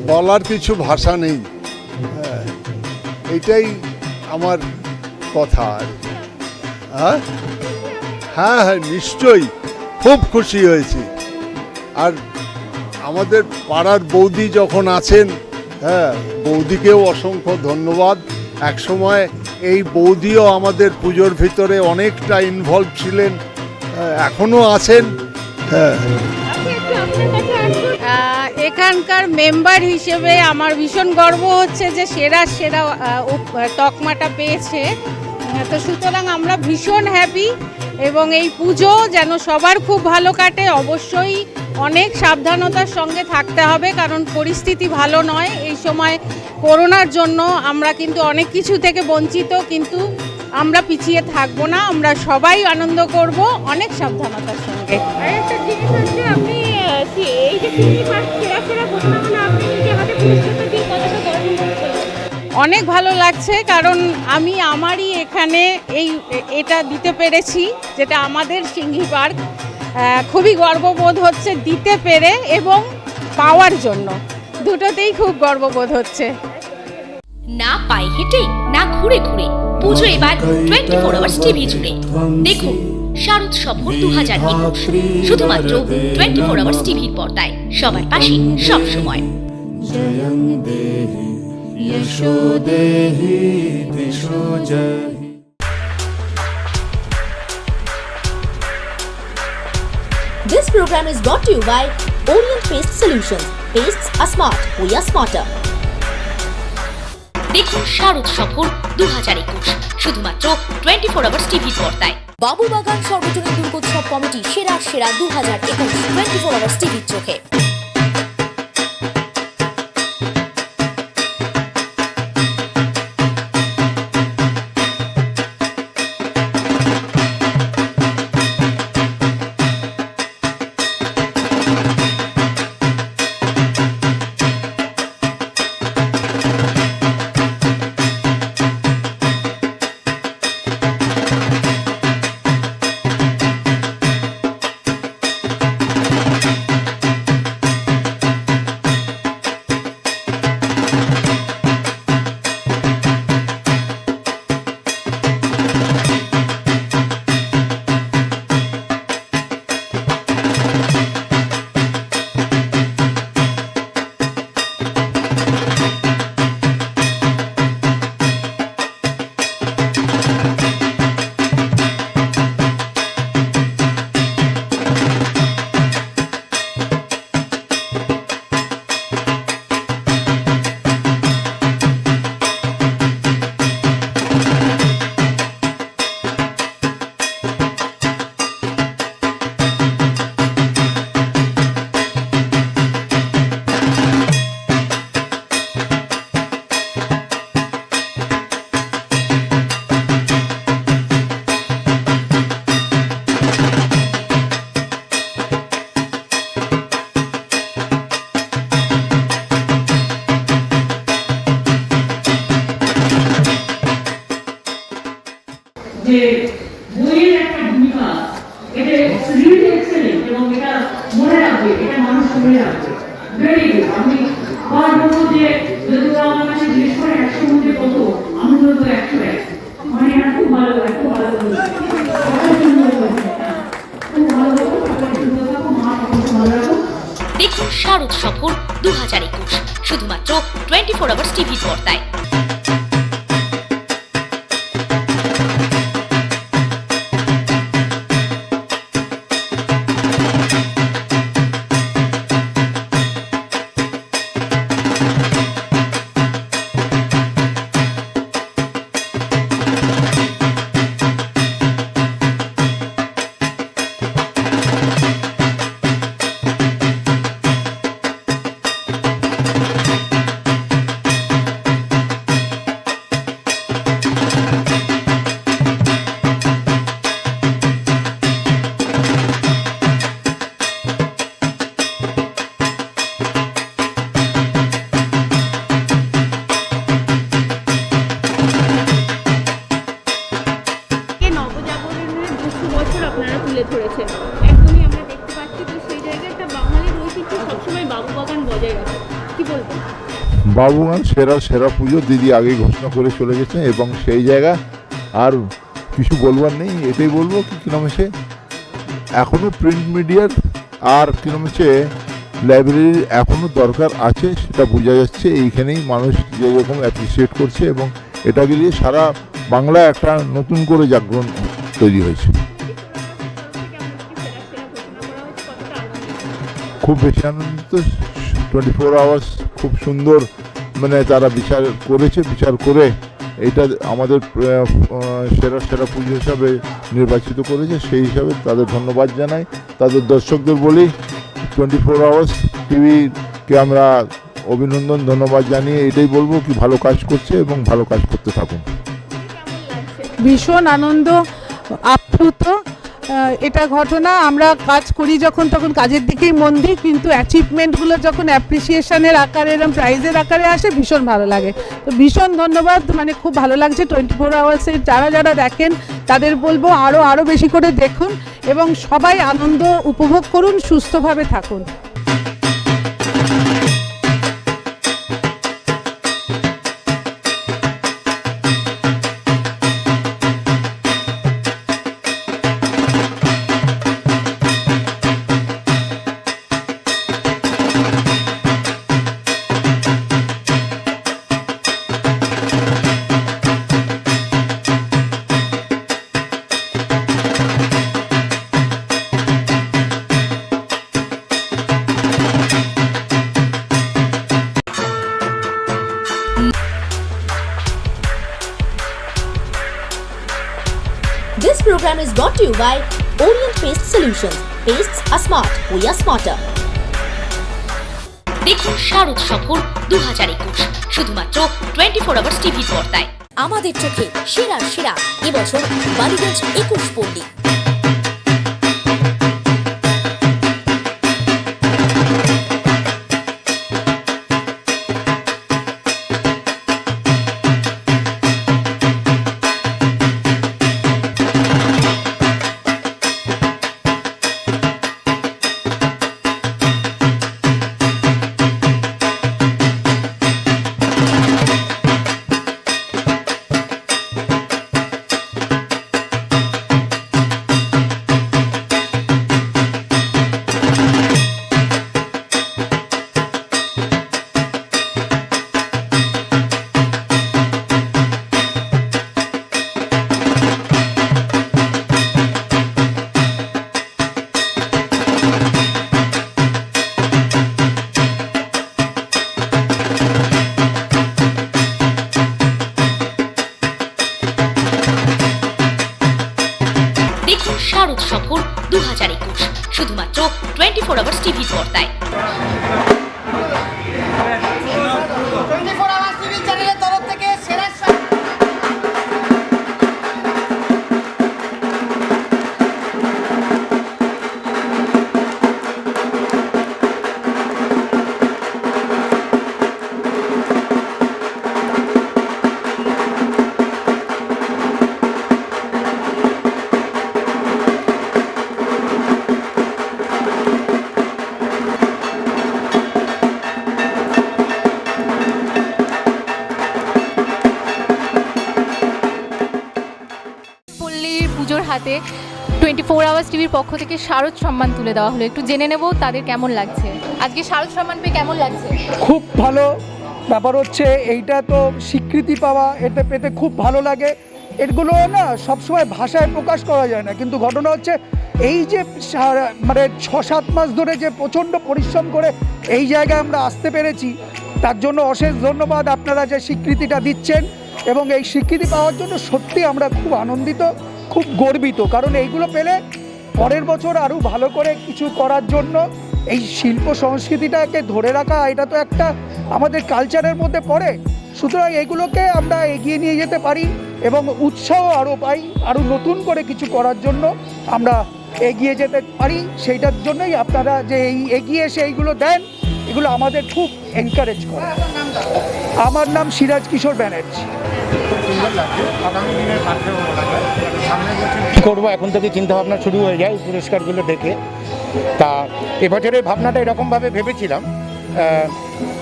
G: বলার কিছু ভাষা নেই। এটাই আমার কথা আর কি। হ্যাঁ হ্যাঁ হ্যাঁ নিশ্চয়ই খুব খুশি হয়েছি। আর আমাদের পাড়ার বৌদি যখন আছেন, হ্যাঁ বৌদিকেও অসংখ্য ধন্যবাদ। একসময় এই বৌদিও আমাদের পুজোর ভিতরে অনেকটা ইনভলভ ছিলেন, এখনও আছেন। হ্যাঁ
L: এখানকার মেম্বার হিসেবে আমার ভীষণ গর্ব হচ্ছে যে সেরা তকমাটা পেয়েছে। তো সুতরাং আমরা ভীষণ হ্যাপি এবং এই পুজো যেন সবার খুব ভালো কাটে। অবশ্যই অনেক সাবধানতার সঙ্গে থাকতে হবে, কারণ পরিস্থিতি ভালো নয় এই সময়। করোনার জন্য আমরা কিন্তু অনেক কিছু থেকে বঞ্চিত, কিন্তু আমরা পিছিয়ে থাকবো না, আমরা সবাই আনন্দ করব অনেক সাবধানতার সঙ্গে।
K: আরেকটা জিনিস হচ্ছে আপনি এই যে সিঙ্গি ফার্স্ট সেরা ঘটনা হলো, আপনি নিজে হাতে পুরস্কারটা দিয়ে কতটা গর্ব বোধ করছেন?
L: অনেক ভালো লাগছে, কারণ আমি আমারই এখানে এটা দিতে পেরেছি, যেটা আমাদের সিঙ্গি পার্ক। খুবই গর্ববোধ হচ্ছে দিতে পেরে এবং পাওয়ার জন্য, দুটোতেই খুব গর্ববোধ হচ্ছে।
B: না পায়ে হেঁটে, না ঘুরে ঘুরে, পুজো এবার 24 আওয়ার্স টিভি জুড়ে। দেখুন শারদ সফর 2021, শুধুমাত্র 24 আওয়ার্স টিভির পর্দায়, সবার পাশে সব সময়।
A: This program is brought to you by Orient Paste Solutions. Pastes are smart. We are smarter.
B: দেখুন শারদ সফর 2021, শুধুমাত্র 24 আওয়ার্স টিভির পর্দায়।
A: বাবু বাগান সর্বজনীন দুর্গোৎসব কমিটি সেরা 2021 24 আওয়ার্স টিভির চোখে।
M: যে বইয়ের একটা ভূমিকা, এটা রিয়েলি এক্সেলেন্ট এবং এটা মনে রাখবে, এটা মানুষ মনে রাখবে। Very good. আমি আবার বলবো যে যদি আমার কাছে জিজ্ঞেস করে 100 মধ্যে কত, আমি বলবো 101। মানে এটা খুব ভালো, খুব ভালো বলছে, খুব ভালো বলবো।
B: দেখুন শারদ সফর 2021, শুধুমাত্র 24 আওয়ার্স টিভির পর্দায়।
G: বাবুগান সেরা পুজো দিদি আগেই ঘোষণা করে চলে গেছে এবং সেই জায়গা আর কিছু বলবার নেই, এটাই বলবো কি নাম হচ্ছে এখনও প্রিন্ট মিডিয়ার আর কি নাম হচ্ছে লাইব্রেরির এখনও দরকার আছে, সেটা বোঝা যাচ্ছে। এইখানেই মানুষ যেরকম অ্যাপ্রিসিয়েট করছে এবং এটাকে নিয়ে সারা বাংলা একটা নতুন করে জাগরণ তৈরি হয়েছে। খুব বেশি আনন্দিত, 24 আওয়ার্স খুব সুন্দর মানে তারা বিচার করেছে, বিচার করে এইটা আমাদের সেরা পুজো হিসাবে নির্বাচিত করেছে। সেই হিসাবে তাদের ধন্যবাদ জানাই। তাদের দর্শকদের বলি 24 আওয়ার্স টিভিকে আমরা অভিনন্দন ধন্যবাদ জানিয়ে এটাই বলবো কি ভালো কাজ করছে এবং ভালো কাজ করতে থাকুন।
L: ভীষণ আনন্দ, আপ্লুত। এটা ঘটনা, আমরা কাজ করি যখন তখন কাজের দিকেই মন দিই, কিন্তু অ্যাচিভমেন্টগুলো যখন অ্যাপ্রিসিয়েশনের আকারে এরকম প্রাইজের আকারে আসে ভীষণ ভালো লাগে। তো ভীষণ ধন্যবাদ, মানে খুব ভালো লাগছে। 24 আওয়ার্সে যারা দেখেন তাদের বলবো আরও বেশি করে দেখুন এবং সবাই আনন্দ উপভোগ করুন, সুস্থভাবে থাকুন।
A: This program is brought to you by Orient Paste Solutions. Pastes are smart. We are smarter.
B: দেখুন শারদ সফর 2021 শুধুমাত্র 24 আওয়ার্স টিভির পর্দায়।
A: আমাদের চোখে সেরা এবছর বালিগঞ্জ 21 পল্লী।
B: শারদ সফর 2021 শুধুমাত্র 24 আওয়ার্স টিভির পর্দায়।
N: পুজোর হাতে 24 আওয়ার্স টিভির পক্ষ থেকে শারদ সম্মান তুলে দেওয়া হলো, একটু জেনে নেব তাদের কেমন লাগছে। আজকে শারদ সম্মান পেয়ে কেমন লাগছে?
O: খুব ভালো ব্যাপার হচ্ছে, এইটা তো স্বীকৃতি পাওয়া, এটা পেতে খুব ভালো লাগে। এগুলো না সবসময় ভাষায় প্রকাশ করা যায় না, কিন্তু ঘটনা হচ্ছে এই যে মানে 6-7 মাস ধরে যে প্রচণ্ড পরিশ্রম করে এই জায়গায় আমরা আসতে পেরেছি, তার জন্য অশেষ ধন্যবাদ। আপনারা যে স্বীকৃতিটা দিচ্ছেন এবং এই স্বীকৃতি পাওয়ার জন্য সত্যি আমরা খুব আনন্দিত, খুব গর্বিত। কারণ এইগুলো পেলে পরের বছর আরও ভালো করে কিছু করার জন্য এই শিল্প সংস্কৃতিটাকে ধরে রাখা, এটা তো একটা আমাদের কালচারের মধ্যে পড়ে। সুতরাং এগুলোকে আমরা এগিয়ে নিয়ে যেতে পারি এবং উৎসাহ আরও পাই, আরও নতুন করে কিছু করার জন্য আমরা এগিয়ে যেতে পারি। সেইটার জন্যই আপনারা যে এই এগিয়ে এসে এইগুলো দেন, এগুলো আমাদের খুব এনকারেজ করে। আমার নাম সিরাজ কিশোর ব্যানার্জি।
P: কী করবো এখন থেকে চিন্তাভাবনা শুরু হয়ে যায় পুরস্কারগুলো দেখে। তা এবছরের ভাবনাটা এরকমভাবে ভেবেছিলাম,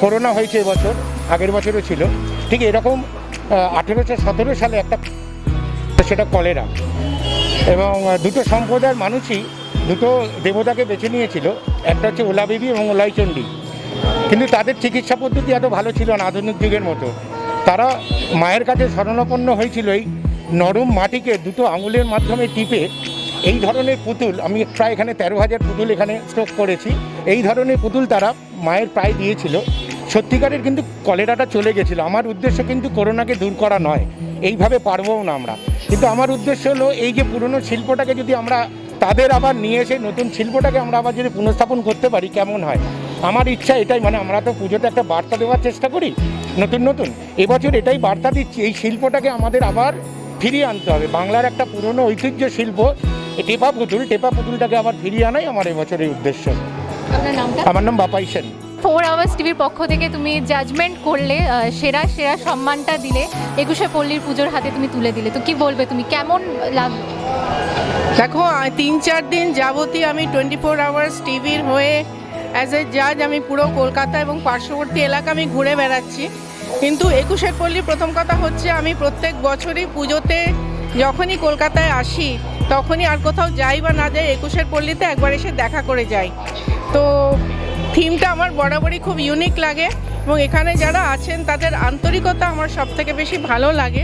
P: করোনা হয়েছে এবছর, আগের বছরও ছিল ঠিক এরকম। 1817 সালে একটা তো সেটা কলেরা। এবং দুটো সম্প্রদায়ের মানুষই দুটো দেবতাকে বেছে নিয়েছিল, একটা হচ্ছে ওলা দেবী এবং ওলাইচণ্ডী। কিন্তু তাদের চিকিৎসা পদ্ধতি এত ভালো ছিল না আধুনিক যুগের মতো। তারা মায়ের কাছে শরণাপন্ন হয়েছিল এই নরম মাটিকে দুটো আঙুলের মাধ্যমে টিপে এই ধরনের পুতুল, আমি প্রায় এখানে 13,000 পুতুল এখানে স্টক করেছি, এই ধরনের পুতুল তারা মায়ের পায়ে দিয়েছিল। সত্যিকারের কিন্তু কলেরাটা চলে গেছিলো। আমার উদ্দেশ্য কিন্তু করোনাকে দূর করা নয়, এইভাবে পারবও না আমরা। কিন্তু আমার উদ্দেশ্য হলো এই যে পুরনো শিল্পটাকে যদি আমরা তাদের আবার নিয়ে এসে নতুন শিল্পটাকে আমরা আবার যদি পুনঃস্থাপন করতে পারি কেমন হয়। আমার ইচ্ছা এটাই, মানে আমরা তো পুজোতে একটা বার্তা দেওয়ার চেষ্টা করি নতুন নতুন, এবছর এটাই বার্তা দিচ্ছি, এই শিল্পটাকে আমাদের আবার ফিরিয়ে আনতে হবে। বাংলার একটা পুরনো ঐতিহ্য শিল্প টেপা পুতুলটাকে আবার ফিরিয়ে আনাই আমার এবছরের উদ্দেশ্য।
N: আপনার নামটা?
P: আমার নাম বাপাই সেন।
N: 4 আওয়ার্স টিভির পক্ষ থেকে তুমি জাজমেন্ট করলে, সেরা সম্মানটা দিলে, 21শে পল্লীর পুজোর হাতে তুমি তুলে দিলে, তো কি বলবে তুমি, কেমন লাগবে?
L: দেখো 3-4 দিন যাবতীয় আমি 24 আওয়ার্স টিভির হয়ে অ্যাজ এ জাজ আমি পুরো কলকাতা এবং পার্শ্ববর্তী এলাকা আমি ঘুরে বেড়াচ্ছি। কিন্তু 21শে পল্লী, প্রথম কথা হচ্ছে আমি প্রত্যেক বছরই পুজোতে যখনই কলকাতায় আসি তখনই, আর কোথাও যাই বা না যাই, 21শে পল্লীতে একবার এসে দেখা করে যাই। তো থিমটা আমার বরাবরই খুব ইউনিক লাগে এবং এখানে যারা আছেন তাদের আন্তরিকতা আমার সবথেকে বেশি ভালো লাগে।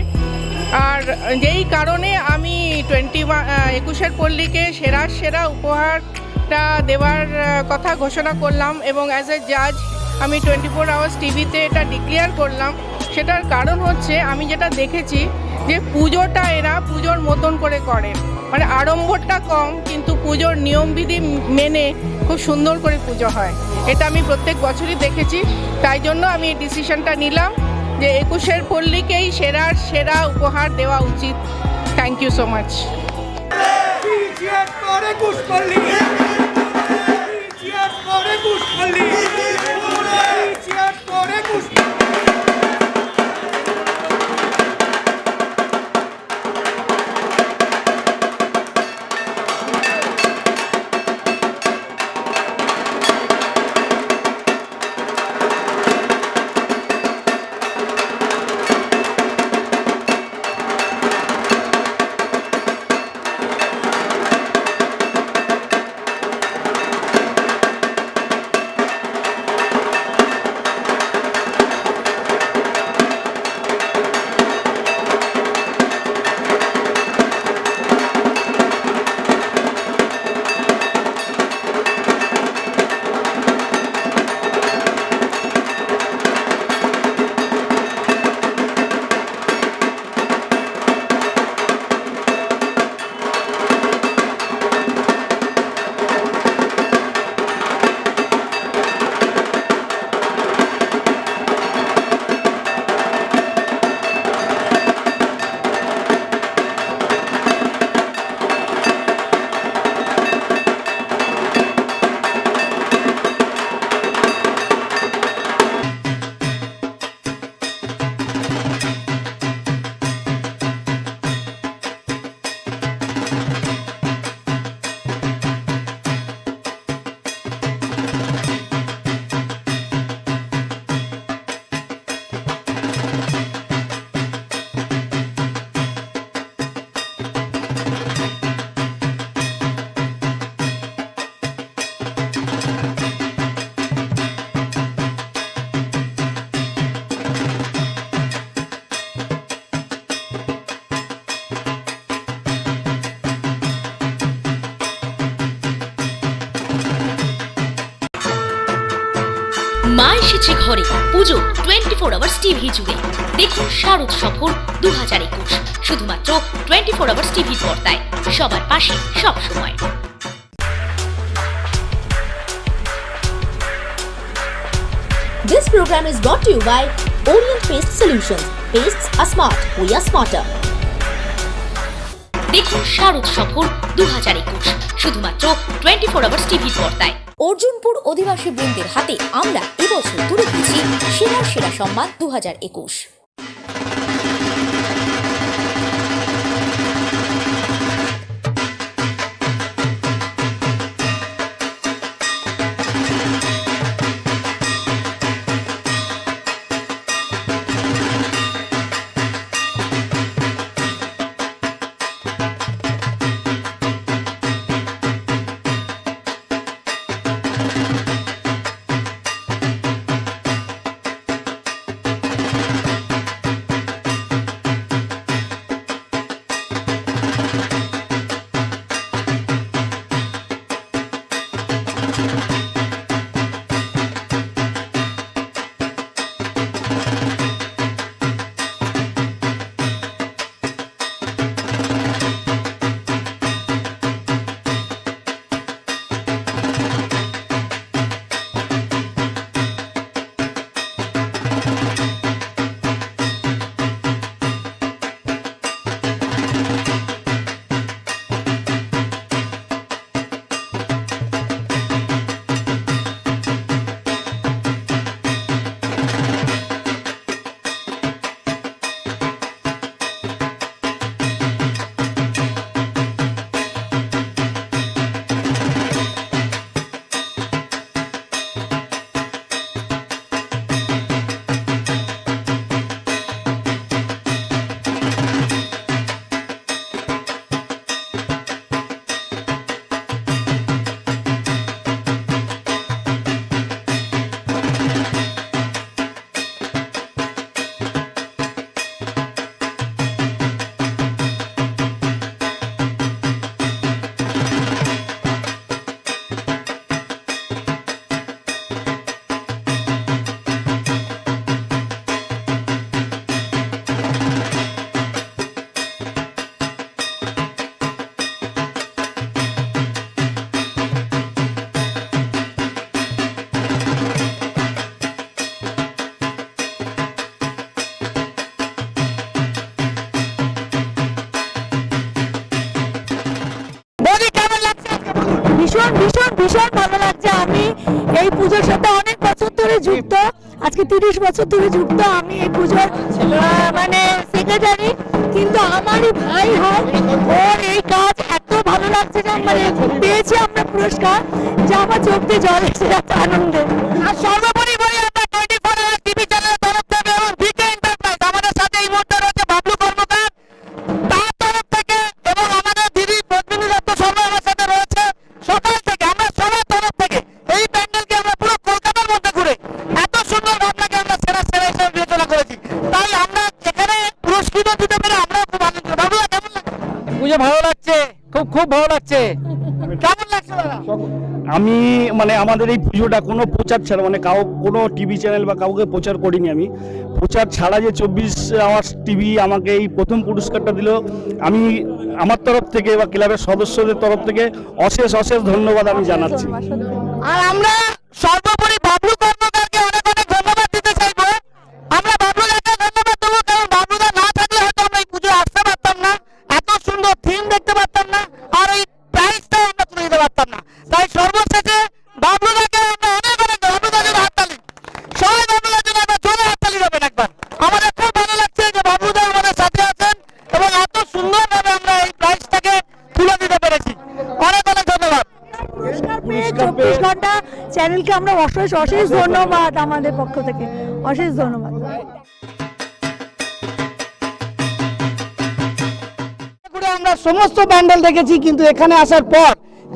L: আর যেই কারণে আমি 21শে পল্লীকে সেরা উপহারটা দেওয়ার কথা ঘোষণা করলাম এবং অ্যাজ এ জাজ আমি 24 আওয়ার্স টিভিতে এটা ডিক্লেয়ার করলাম, সেটার কারণ হচ্ছে আমি যেটা দেখেছি যে পুজোটা এরা পুজোর মতন করে করে, মানে আড়ম্বরটা কম কিন্তু পুজোর নিয়মবিধি মেনে খুব সুন্দর করে পুজো হয়। এটা আমি প্রত্যেক বছরই দেখেছি, তাই জন্য আমি এই ডিসিশনটা নিলাম যে 21শে পল্লীকেই সেরা উপহার দেওয়া উচিত। Thank you so much.
B: মা এসেছে ঘরে, পুজো 24 আওয়ার্স টিভি জুড়ে। দেখুন শারদ সফর 2021, শুধুমাত্র 24 আওয়ার্স টিভির পর্দায়, সবার পাশে সব সময়।
A: This program is brought to you by Orient Paste Solutions. Pastes are smart. We are smarter.
B: দেখুন শারদ সফর 2021, শুধুমাত্র 24 আওয়ার্স টিভির পর্দায়।
A: অর্জুনপুর অধিবাসী বৃন্দের হাতে আমরা এবছর তুলে দিচ্ছি সেরা সম্মান 2021।
C: ভীষণ ভালো লাগছে। আমি এই পুজোর সাথে অনেক বছর ধরে যুক্ত, আজকে 30 বছর ধরে যুক্ত। আমি এই পুজোর মানে সেক্রেটারি, কিন্তু আমারই ভাই হয়, ওর এই কাজ এত ভালো লাগছে যে মানে পেয়েছি আমরা পুরস্কার, যা আমার চোখ দিয়ে জল এসে যাচ্ছে আনন্দে। আর সর্বোপরি বলি আমরা 24 আওয়ার টিভি চ্যানেলের তরফ থেকে এবং ভিকে এন্টারপ্রাইজ আমাদের সাথে এই মুহূর্তে রয়েছে বাবলু কর্মকার, তার তরফ থেকে এবং আমাদের দিদি পদ্মিনী দত্ত শর্মা আমার সাথে রয়েছে। সকাল থেকে আমরা সবার তরফ থেকে এই প্যান্ডেলকে আমরা পুরো কলকাতার মধ্যে ঘুরে এত সুন্দর ভাবনাকে আমরা সেরা সেরা হিসেবে বিবেচনা করেছি। তাই আমরা এখানে পুরস্কৃত দিতে পেরে আমরা খুব আনন্দিত। বাবু কেমন লাগছে?
F: পুজো ভালো লাগছে, খুব খুব ভালো লাগছে।
C: কেমন লাগছে দাদা?
F: আমি মানে আমাদের এই পুজোটা কোনো প্রচার ছাড়া, মানে কোনো টিভি চ্যানেল বা কাউকে প্রচার করিনি আমি। প্রচার ছাড়া যে 24 আওয়ার্স টিভি আমাকে এই প্রথম পুরস্কারটা দিল, আমি আমার তরফ থেকে বা ক্লাবের সদস্যদের তরফ থেকে অশেষ অশেষ ধন্যবাদ আমি জানাচ্ছি।
C: আর আমরা সর্বোপরি বাবলু কর্মকারকে অনেক অনেক ধন্যবাদ দিতে চাইবো। আমরা বাবলুদাকে ধন্যবাদ দেবো, কারণ বাবলুদা না থাকলে হয়তো আমরা এই পুজোয় আসতে পারতাম না, এত সুন্দর থিম দেখতে পারতাম না, আর এই প্রাইজটাও আমরা তুলে দিতে পারতাম না। তাই সর্বশেষে বাবলুদাকে আমরা অনেক অনেক, বাবলুদার জন্য হাততালি, সবাই বাবলুদার জন্য একটা জোরে হাততালি দেবেন একবার। আমাদের খুব ভালো লাগছে যে বাবলুদা আমাদের সাথে আছেন এবং এত সুন্দরভাবে আমরা এই প্রাইজটাকে তুলে দিতে পেরেছি। অনেক অনেক ধন্যবাদ। পুরস্কার পেয়ে 24 ঘন্টা চ্যানেলকে আমরা অশেষ অশেষ ধন্যবাদ, আমাদের পক্ষ থেকে অশেষ ধন্যবাদ।
F: আমরা সমস্ত প্যান্ডেল দেখেছি, কিন্তু এখানে আসার পর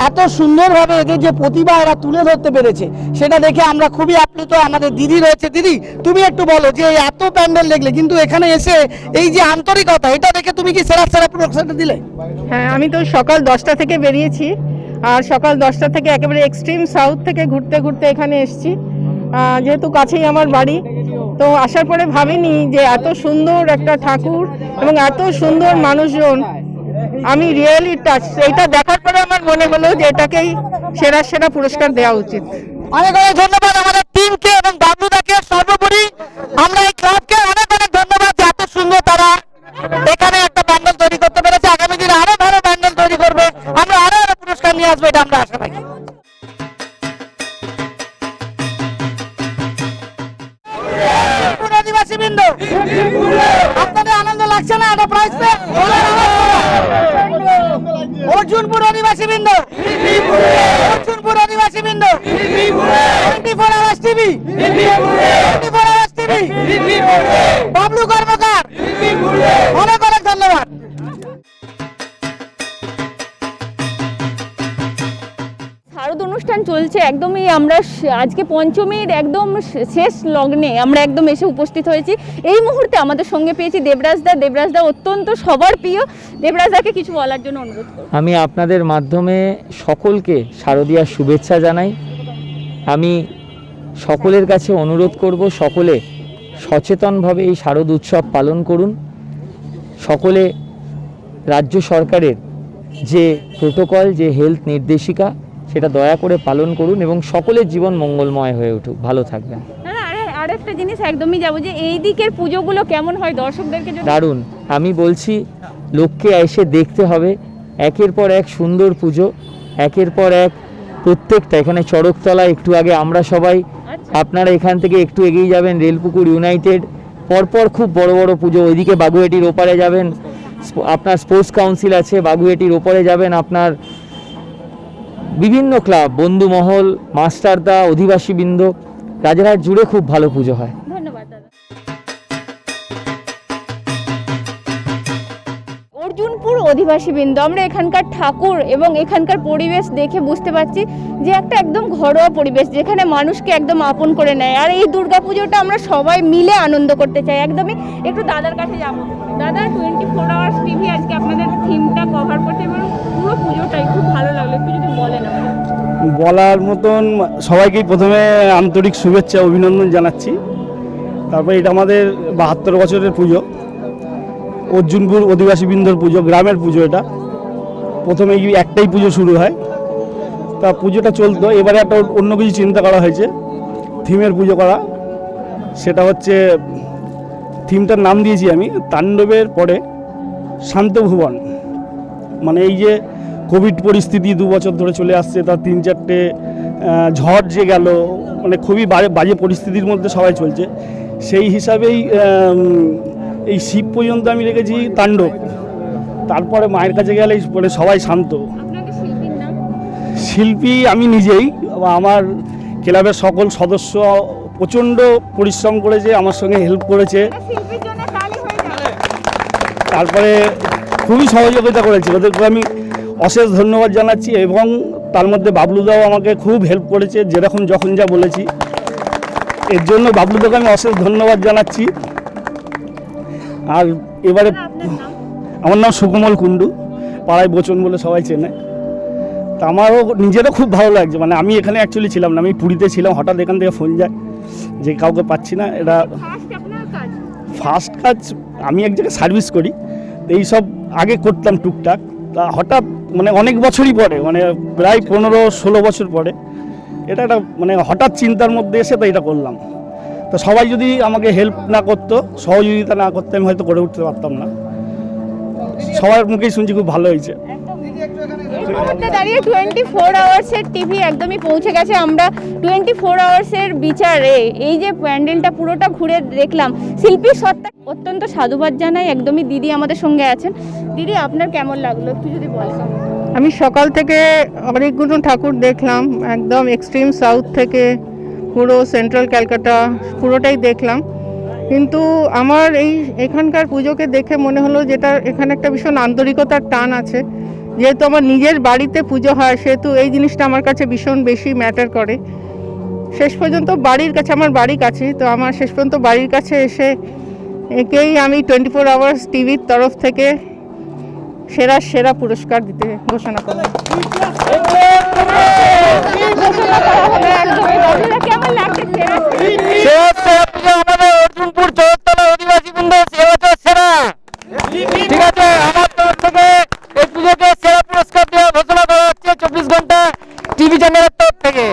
F: এত সুন্দরভাবে এদের যে প্রতিভা এরা তুলে ধরতে পেরেছে সেটা দেখে আমরা খুবই আপ্লুত। আমাদের দিদি রয়েছে, দিদি তুমি একটু বলো যে এত প্যান্ডেল দেখলে কিন্তু এখানে এসে এই যে আন্তরিকতা, এটা দেখে তুমি কি সেরা সেরা পুরস্কারটা দিলে?
L: হ্যাঁ, আমি তো সকাল 10টা থেকে বেরিয়েছি, আর সকাল 10টা থেকে একেবারে এক্সট্রিম সাউথ থেকে ঘুরতে ঘুরতে এখানে এসেছি, যেহেতু কাছেই আমার বাড়ি। তো আসার পরে ভাবিনি যে এত সুন্দর একটা ঠাকুর এবং এত সুন্দর মানুষজন, আমি রিয়েলি টাচ। এটা দেখার পরে আমার মনে হলো যে এটাকেই সেরা সেরা পুরস্কার দেওয়া উচিত।
C: অনেক অনেক ধন্যবাদ আমাদের টিমকে এবং বাবলুদাকে। সর্বোপরি আমরা এই ক্লাবকে অনেক অনেক ধন্যবাদ যে এত সুন্দর তারা এখানে একটা প্যান্ডেল তৈরি করতে পেরেছে। আগামী দিনে আরো ভালো প্যান্ডেল তৈরি করবে, আমরা আরো আরো পুরস্কার নিয়ে আসবো, এটা আমরা আশা রাখি। আদিবাসী বৃন্দ, আপনাদের আনন্দ লাগছে না এটা প্রাইজ পেয়ে? অর্জুনপুর আদিবাসী বৃন্দ, অর্জুনপুর আদিবাসী বৃন্দ, 24 hours TV, 24 hours TV, Bablu Karmakar, অনেক অনেক ধন্যবাদ।
K: শারদ অনুষ্ঠান চলছে একদমই, আমরা আজকে পঞ্চমীর একদম শেষ লগ্নে আমরা একদম এসে উপস্থিত হয়েছি। এই মুহূর্তে আমাদের সঙ্গে পেয়েছি দেবরাজদা অত্যন্ত সবার প্রিয়। দেবরাজদাকে কিছু বলার জন্য অনুরোধ করব।
Q: আমি আপনাদের মাধ্যমে সকলকে শারদীয়ার শুভেচ্ছা জানাই। আমি সকলের কাছে অনুরোধ করব, সকলে সচেতনভাবে এই শারদ উৎসব পালন করুন। সকলে রাজ্য সরকারের যে প্রোটোকল, যে হেলথ নির্দেশিকা, সেটা দয়া করে পালন করুন এবং সকলের জীবন মঙ্গলময় হয়ে উঠুক। ভালো থাকবেন।
K: আরেকটা জিনিস একদমই যাবো যে এই দিকের পুজোগুলো কেমন হয় দর্শকদেরকে
Q: দারুণ। আমি বলছি লোককে এসে দেখতে হবে, একের পর এক সুন্দর পুজো, একের পর এক প্রত্যেকটা। এখানে চড়কতলা একটু আগে আমরা সবাই, আপনারা এখান থেকে একটু এগিয়ে যাবেন রেলপুকুর ইউনাইটেড, পরপর খুব বড় বড় পুজো। ওইদিকে বাগুয়েটির ওপারে যাবেন, আপনার স্পোর্টস কাউন্সিল আছে, বাগুয়েটির ওপারে যাবেন আপনার বিভিন্ন ক্লাব, বন্ধুমহল, মাস্টারদা, অধিবাসীবৃন্দ, রাজারহাট জুড়ে খুব ভালো পুজো হয়।
K: ধন্যবাদ দাদা। অর্জুনপুর অধিবাসীবৃন্দ, আমরা এখানকার ঠাকুর এবং এখানকার পরিবেশ দেখে বুঝতে পারছি যে একটা একদম ঘরোয়া পরিবেশ, যেখানে মানুষকে একদম আপন করে নেয়। আর এই দুর্গাপুজোটা আমরা সবাই মিলে আনন্দ করতে চাই। একদমই একটু দাদার কাছে যাবো। দাদা, 24 আওয়ার্স টিভি আজকে আপনাদের থিমটা কভার করতে এবং পুরো পুজোটাই খুব ভালো লাগলো, একটু যদি বলেন আমাদের।
F: বলার মতন, সবাইকেই প্রথমে আন্তরিক শুভেচ্ছা অভিনন্দন জানাচ্ছি। তারপরে এটা আমাদের 72 বছরের পুজো, অর্জুনপুর অধিবাসীবৃন্দর পুজো, গ্রামের পুজো। এটা প্রথমে একটাই পুজো শুরু হয়, তা পুজোটা চলতো। এবারে একটা অন্য কিছু চিন্তা করা হয়েছে, থিমের পুজো করা। সেটা হচ্ছে, থিমটার নাম দিয়েছি আমি তাণ্ডবের পরে শান্তভুবন। মানে এই যে
R: কোভিড পরিস্থিতি 2 বছর ধরে চলে আসছে, তার 3-4টে ঝড় যে গেল, মানে খুবই বাজে পরিস্থিতির মধ্যে সবাই চলছে। সেই হিসাবেই এই শিব পর্যন্ত আমি রেখেছি তাণ্ডব, তারপরে মায়ের কাছে গেলে মানে সবাই শান্ত। শিল্পী আমি নিজেই, আমার ক্লাবের সকল সদস্য প্রচণ্ড পরিশ্রম করেছে, আমার সঙ্গে হেল্প করেছে, তারপরে খুবই সহযোগিতা করেছে, ওদেরকে আমি অশেষ ধন্যবাদ জানাচ্ছি। এবং তার মধ্যে বাবলুদাও আমাকে খুব হেল্প করেছে, যেরকম যখন যা বলেছি, এর জন্য বাবলুদাকে আমি অশেষ ধন্যবাদ জানাচ্ছি। আর এবারে আমার নাম সুকমল কুণ্ডু, পাড়ায় বচন বলে সবাই চেনে। তা আমারও নিজেরও খুব ভালো লাগছে, মানে আমি এখানে অ্যাকচুয়ালি ছিলাম না, আমি পুরীতে ছিলাম, হঠাৎ এখান থেকে ফোন যায় যে কাউকে পাচ্ছি না। এটা ফার্স্ট কাজ, আমি এক জায়গায় সার্ভিস করি, এই সব আগে করতাম টুকটাক, তা হঠাৎ মানে অনেক বছরই পরে, মানে প্রায় 15-16 বছর পরে এটা একটা মানে হঠাৎ চিন্তার মধ্যে এসে তো এটা করলাম। তো সবাই যদি আমাকে হেল্প না করতো, সহযোগিতা না করতে, আমি হয়তো করে উঠতে পারতাম না। সবার মুখেই শুনছি খুব ভালো হয়েছে।
K: এই মুহূর্তে দাঁড়িয়ে 24 আওয়ার্সের টিভি একদমই পৌঁছে গেছে। আমরা 24 আওয়ার্সের বিচারে এই যে প্যান্ডেলটা পুরোটা ঘুরে দেখলাম, শিল্পীর সত্তা অত্যন্ত সাধুবাদ জানাই। একদমই দিদি আমাদের সঙ্গে আছেন। দিদি, আপনার কেমন লাগলো একটু যদি বলেন।
L: আমি সকাল থেকে অনেকগুলো ঠাকুর দেখলাম, একদম এক্সট্রিম সাউথ থেকে পুরো সেন্ট্রাল ক্যালকাটা পুরোটাই দেখলাম, কিন্তু আমার এখানকার পুজোকে দেখে মনে হলো যেটা এখানে একটা ভীষণ আন্তরিকতার টান আছে। যেহেতু আমার নিজের বাড়িতে পুজো হয়, সেহেতু এই জিনিসটা আমার কাছে ভীষণ বেশি ম্যাটার করে। শেষ পর্যন্ত বাড়ির কাছে, আমার বাড়ি কাছে, তো আমার শেষ পর্যন্ত বাড়ির কাছে এসে একেই আমি 24 আওয়ার্স টিভির তরফ থেকে সেরা পুরস্কার দিতে ঘোষণা করলাম।
K: কেমন লাগছে?
Q: আমাদের অর্জুনপুর চৌতলা অধিবাসী বৃন্দ সেরা, ঠিক আছে, আমার তরফ থেকে এই পুজোকে সেরা পুরস্কার দেওয়া ঘোষণা করা হচ্ছে 24 ঘন্টা টিভি চ্যানেলের তরফ থেকে।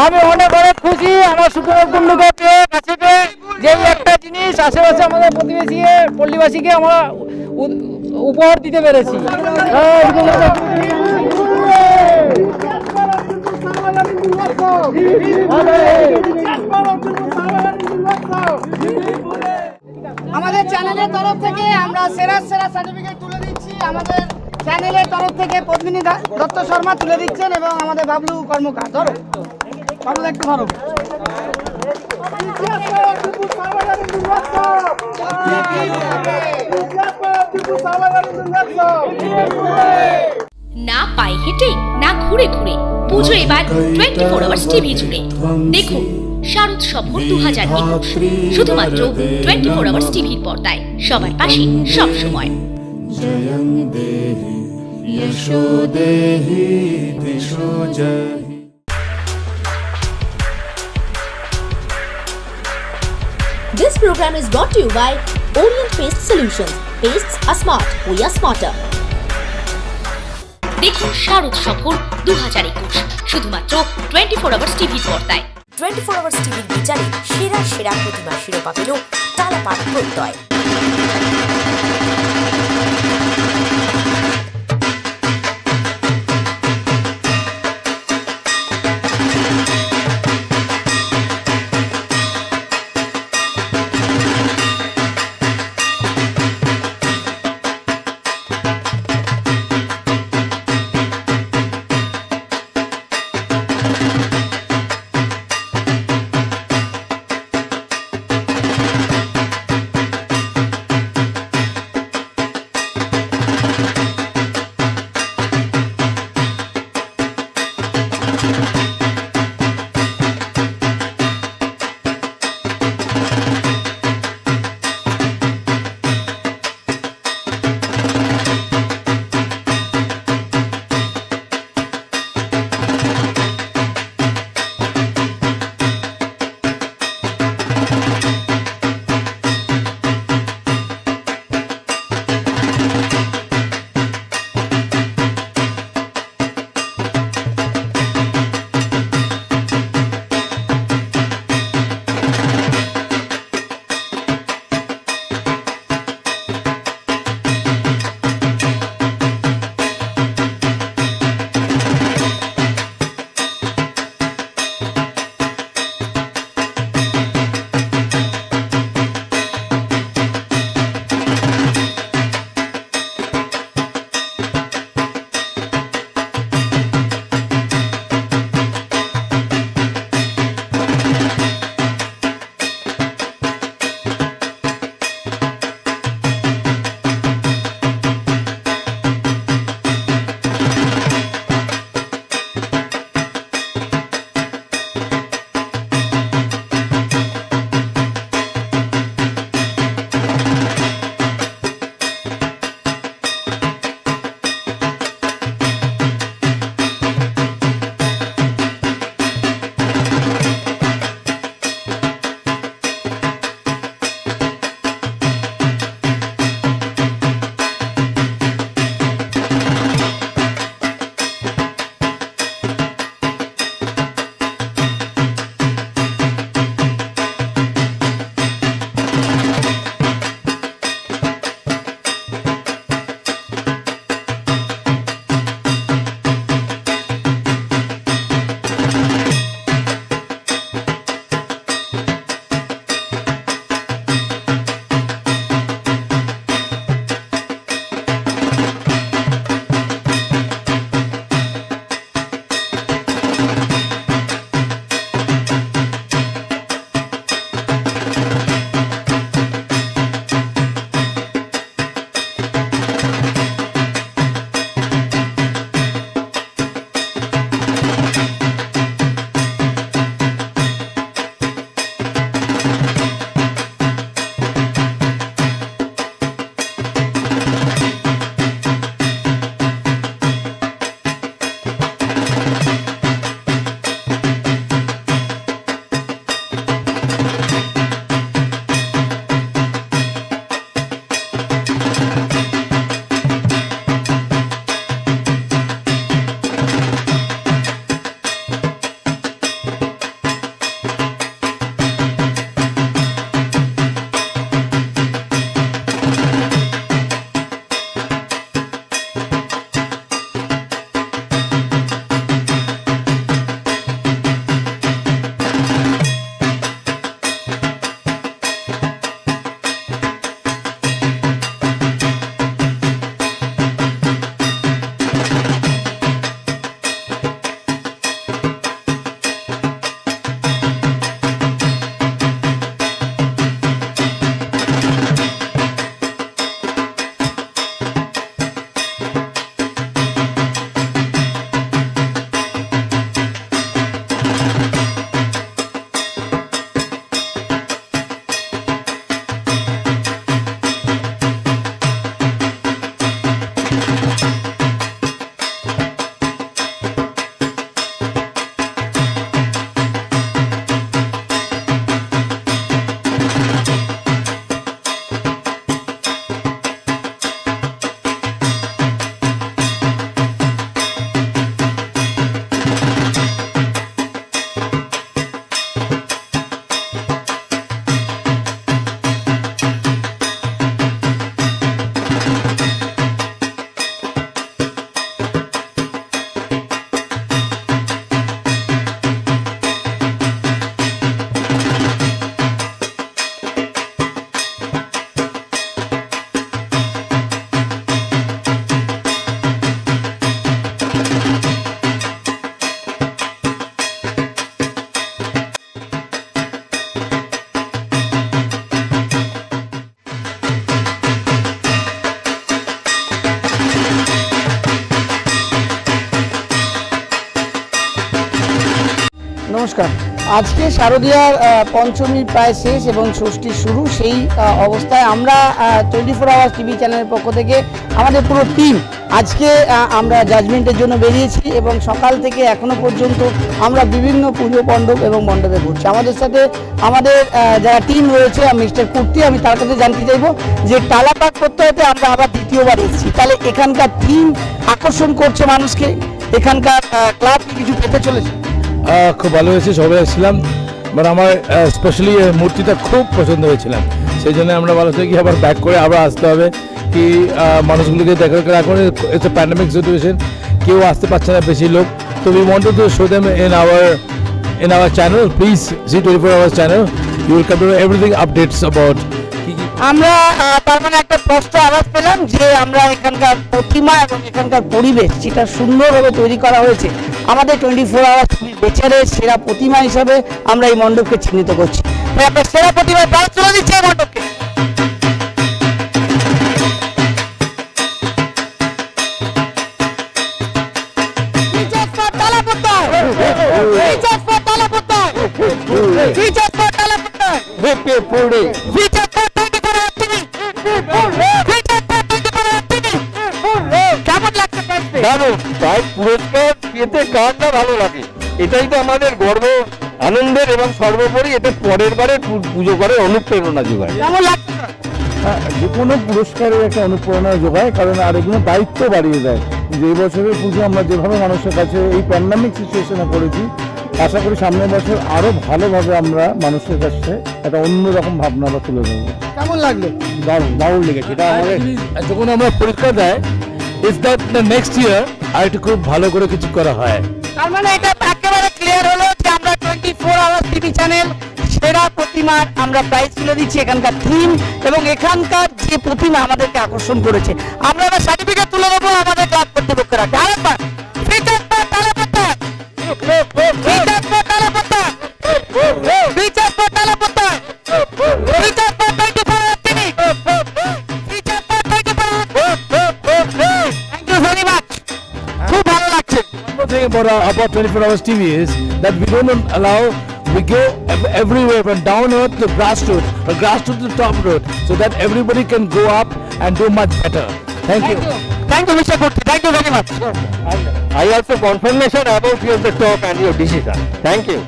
Q: আমি অনেক খুশি আমার সুকুমার কুণ্ডুকে পেয়ে, কাছে পেয়ে, যে একটা জিনিস আশেপাশে আমাদের প্রতিবেশী পল্লীবাসীকে আমরা উপহার দিতে পেরেছি।
F: আমাদের চ্যানেলের তরফ থেকে আমরা সেরা সার্টিফিকেট তুলে দিচ্ছি। আমাদের চ্যানেলের তরফ থেকে পদ্মিনী দত্ত শর্মা তুলে দিচ্ছেন এবং আমাদের বাবলু কর্মকার। ধরো বাবলু, একটু ধরো।
B: না পায়ে হেঁটে, না ঘুরে ঘুরে, পুজো এবার 24 আওয়ার্স টিভি জুড়ে। দেখুন শারদ সফর 2021, শুধুমাত্র 24 আওয়ার্স টিভির পর্দায়, সবার পাশে সব সময়।
A: This program is brought to you by Orient Paste Solutions. Pastes are smart. We are smarter.
B: দেখুন শারদ সফর 2021, শুধুমাত্র 24 আওয়ার্স টিভির পর্দায়।
A: 24 আওয়ার্স টিভির বিচারে সেরা প্রতিমার শিরোপা পেল তালাপাড় প্রত্যয়।
F: নমস্কার। আজকে শারদীয়ার পঞ্চমী প্রায় শেষ এবং ষষ্ঠী শুরু, সেই অবস্থায় আমরা 24 আওয়ার্স টিভি চ্যানেলের পক্ষ থেকে আমাদের পুরো টিম আজকে আমরা জাজমেন্টের জন্য বেরিয়েছি এবং সকাল থেকে এখনো পর্যন্ত আমরা বিভিন্ন পুজো মণ্ডপ এবং মণ্ডপে ঘুরছি। আমাদের সাথে আমাদের যারা টিম রয়েছে, মিস্টার কুর্তি, আমি তার কাছে জানতে চাইবো যে টালাপাক প্রত্যয়তে আমরা আবার দ্বিতীয়বার এসেছি, তাহলে এখানকার থিম আকর্ষণ করছে মানুষকে, এখানকার ক্লাব কিছু পেতে চলেছে?
G: খুব ভালো হয়েছে, সবাই এসেছিলাম, বাট আমার স্পেশালি মূর্তিটা খুব পছন্দ হয়েছিলাম, সেই জন্য আমরা ভালো কি আবার ব্যাক করে আবার আসতে হবে, কি মানুষগুলোকে দেখার এখন ইটস এ প্যান্ডেমিক সিচুয়েশন, কেউ আসতে পারছে না বেশি লোক, তো we wanted to show them in our channel. Please see 24 hours channel. You will come to everything updates about.
F: আমরা তার মানে একটা স্পষ্ট আওয়াজ পেলাম যে আমরা এখানকার প্রতিমা এবং এখানকার পরিবেশ যেটা সুন্দরভাবে তৈরি করা হয়েছে, আমাদের 24 আওয়ার্স বেচারের সেরা প্রতিমা হিসাবে আমরা এই মণ্ডপকে চিহ্নিত করছি। তাই আমরা সেরা প্রতিমায় প্রাণ তুলে দিচ্ছি এই মণ্ডপকে।
G: পুরস্কার পেতে কারটা ভালো লাগে, এটাই তো আমাদের গর্ব, আনন্দের এবং সর্বোপরি এটা পরের বারে পুজো করে অনুপ্রেরণা যোগায়। যে কোনো পুরস্কারের একটা অনুপ্রেরণা যোগায়, কারণ আর এগুলো দায়িত্ব বাড়িয়ে দেয়। যে বছরের পুজো আমরা যেভাবে মানুষের কাছে এই প্যান্ডামিক সিচুয়েশনে করেছি, আশা করি সামনের বছর আরো ভালোভাবে আমরা মানুষের কাছে একটা অন্যরকম ভাবনা তুলে দেবো।
F: কেমন লাগলো?
G: দারুণ লেগেছে। এটা আমাদের যখন আমরা পরীক্ষা দেয়, is that the next year আর একটু খুব ভালো করে কিছু করা হয়।
F: তার মানে এটা একেবারে ক্লিয়ার হলো যে আমরা 24 আওয়ার্স টিভি চ্যানেল সেরা প্রতিমার আমরা প্রাইজ তুলে দিচ্ছি, এখানকার থিম এবং এখানকার যে প্রতিমা আমাদেরকে আকর্ষণ করেছে। আমরা এবার সার্টিফিকেট তুলে দেবো আমাদের ক্লাব কর্তৃপক্ষের হাতে। আরেকবার
G: about 24 hours TV is that we don't allow, we go everywhere from down earth to grassroots, from grassroots to top road, so that everybody can go up and do much better. Thank you.
F: Thank you, Mr. Kurti. Thank you very much.
G: I also confirmation about your talk and your decision. Thank you.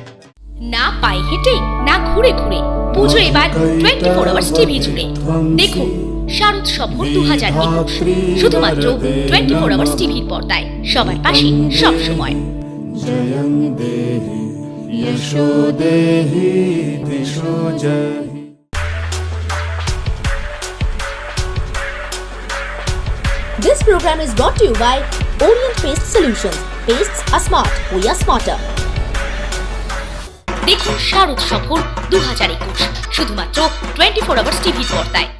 B: না পায়ে হেঁটে, না ঘুরে ঘুরে, পুজো এবার 24 hours TV জুড়ে। দেখুন শারদ সফর 2021, শুধুমাত্র 24 আওয়ার্স টিভির পর্দায়, সবার পাশে সব সময়।
A: This program is brought to you by Orient Paste Solutions. Pastes are smart. We are smarter.
B: দেখুন শারদ সফর 2021, শুধুমাত্র 24 আওয়ার্স টিভির পর্দায়।